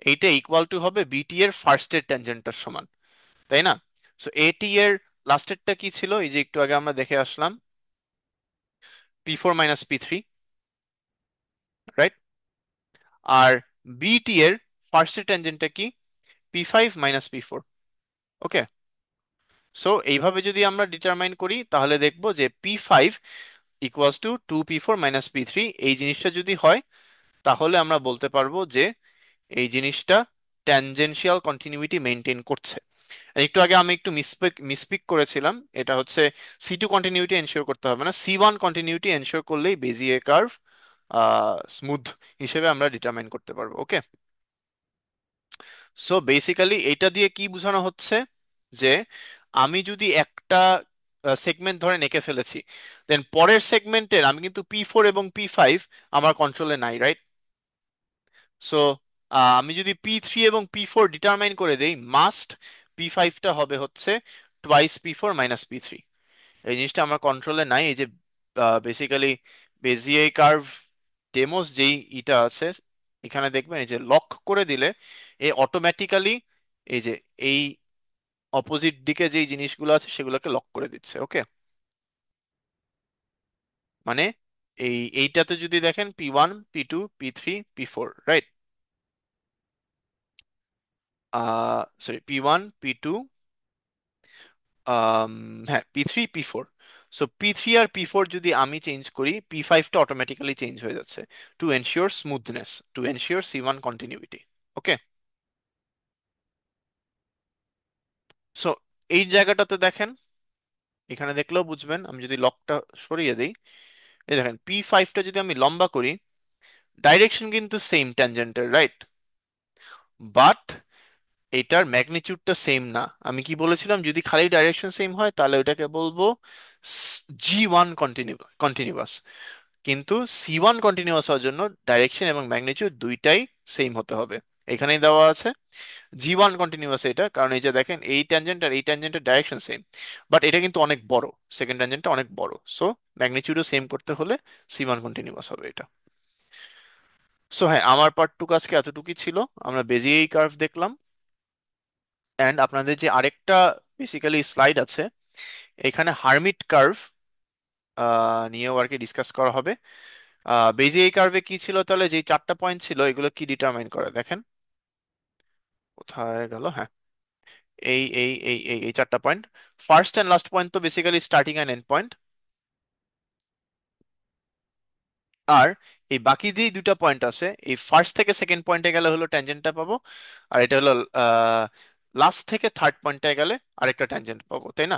এইটা ইকুয়াল টু হবে BT এর ফার্স্টের ট্যানজেন্টটার সমান, তাই না? সো AT এর লাস্টেরটা কি ছিল? এই যে একটু আগে আমরা দেখে আসলাম, P4 - P3, রাইট? আর বিটি এর ফার্স্টের ট্যানজেন্টটা কি? P5 - P4। ওকে, সো এইভাবে যদি আমরা ডিটারমাইন করি তাহলে দেখবো যে P5 = 2P4 - P3, এই জিনিসটা যদি হয় তাহলে আমরা বলতে পারবো যে এই জিনিসটা ট্যানজেনশিয়াল কন্টিনিউইটি মেনটেন করছে। একটু আগে আমি একটু মিসপিক করেছিলাম, এটা হচ্ছে C2 কন্টিনিউইটি এনশিওর করতে হবে না, C1 কন্টিনিউইটি এনশিওর করলেই বেজিয়ার কার্ভ স্মুথ হিসেবে আমরা ডিটারমাইন করতে পারবো। ওকে, সো বেসিক্যালি এটা দিয়ে কি বোঝানো হচ্ছে যে আমি যদি একটা সেগমেন্ট ধরে এঁকে ফেলেছি, দেন পরের সেগমেন্টের আমি কিন্তু P4 এবং P5 আমার কন্ট্রোলে নাই, রাইট? সো আমি যদি P3 এবং P4 ডিটারমাইন করে দেই, মাস্ট P5টা হবে হচ্ছে P4 - P3। এই জিনিসটা আমার কন্ট্রোলে নাই। এই যে বেসিক্যালি বেজিয়ার কার্ভ ডেমোস যেই ইটা আছে, এখানে দেখবেন এই যে লক করে দিলে এ অটোমেটিক্যালি এই যে এই অপোজিট দিকে যেই জিনিসগুলো আছে সেগুলোকে লক করে দিচ্ছে। ওকে, মানে এইটাতে যদি দেখেন P1 P2 P3 P4, right? Sorry, P1 P2, আম, হ্যাঁ, P3 P4। সো P3 আর P4 যদি আমি চেঞ্জ করি, P5টা অটোমেটিক্যালি চেঞ্জ হয়ে যাচ্ছে, to ensure smoothness, to ensure C1 continuity. Okay, so এই জায়গাটাতে দেখেন, এখানে দেখলেও বুঝবেন, আমি যদি লকটা সরিয়ে দিই, এই দেখেন P5টা যদি আমি লম্বা করি, ডাইরেকশন কিন্তু সেম ট্যানজেন্টের, রাইট? বাট এটার ম্যাগনিটিউডটা সেম না। আমি কি বলেছিলাম, যদি খালি ডাইরেকশন সেম হয় তাহলে ওটাকে বলবো G1 কন্টিনিউয়াস। কিন্তু C1 কন্টিনিউয়াস হওয়ার জন্য ডাইরেকশন এবং ম্যাগনিটিউড দুইটাই সেম হতে হবে। এখানেই দেওয়া আছে G1 কন্টিনিউয়াস, এটা কারণ এই যে দেখেন এই ট্যানজেন্ট আর এই ট্যানজেন্টের ডাইরেকশন সেম, বাট এটা কিন্তু অনেক বড়, সেকেন্ড ট্যানজেন্টটা অনেক বড়, সো ম্যাগনিটিউডও সেম করতে হলে C1 কন্টিনিউয়াস হবে এটা। সো হ্যাঁ, আমার পার্টটুকু আজকে এতটুকুই ছিল। আমরা বেজিয়ার কার্ভ দেখলাম, অ্যান্ড আপনাদের যে আরেকটা বেসিক্যালি স্লাইড আছে, এখানে হার্মিট কার্ভ নিয়েও আর কি ডিসকাস করা হবে। বেজিয়ার কার্ভে কি ছিল তাহলে, যে চারটা পয়েন্ট ছিল এগুলো কি ডিটারমাইন করে দেখেন, কোথায় গেল, হ্যাঁ, এই চারটা point. First and last point তো basically starting and end point, আর এই বাকি যে দুটা পয়েন্ট আছে, এই ফার্স্ট থেকে সেকেন্ড পয়েন্টে গেলে হলো ট্যানজেন্টটা পাবো, আর এটা হলো লাস্ট থেকে থার্ড পয়েন্টে গেলে আরেকটা ট্যানজেন্ট পাবো, তাই না?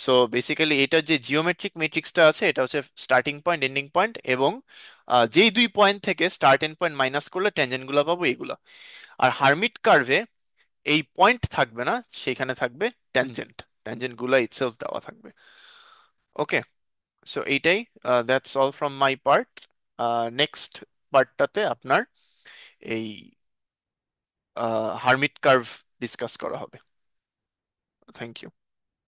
সো বেসিক্যালি এটার যে জিওমেট্রিক ম্যাট্রিক্সটা আছে, এটা হচ্ছে স্টার্টিং পয়েন্ট, এন্ডিং পয়েন্ট, এবং যেই দুই পয়েন্ট থেকে স্টার্ট এন্ড পয়েন্ট মাইনাস করলে ট্যানজেন্ট গুলো পাবো এইগুলো। আর হার্মিট কার্ভে এই পয়েন্ট থাকবে না, সেখানে থাকবে ট্যানজেন্ট, ট্যানজেন্ট গুলো ইটসেলফ দেওয়া থাকবে। ওকে, সো এইটাই, that's all from my part. Next পার্টটাতে আপনার এই হার্মিট কার্ভ ডিসকাস করা হবে। Thank you.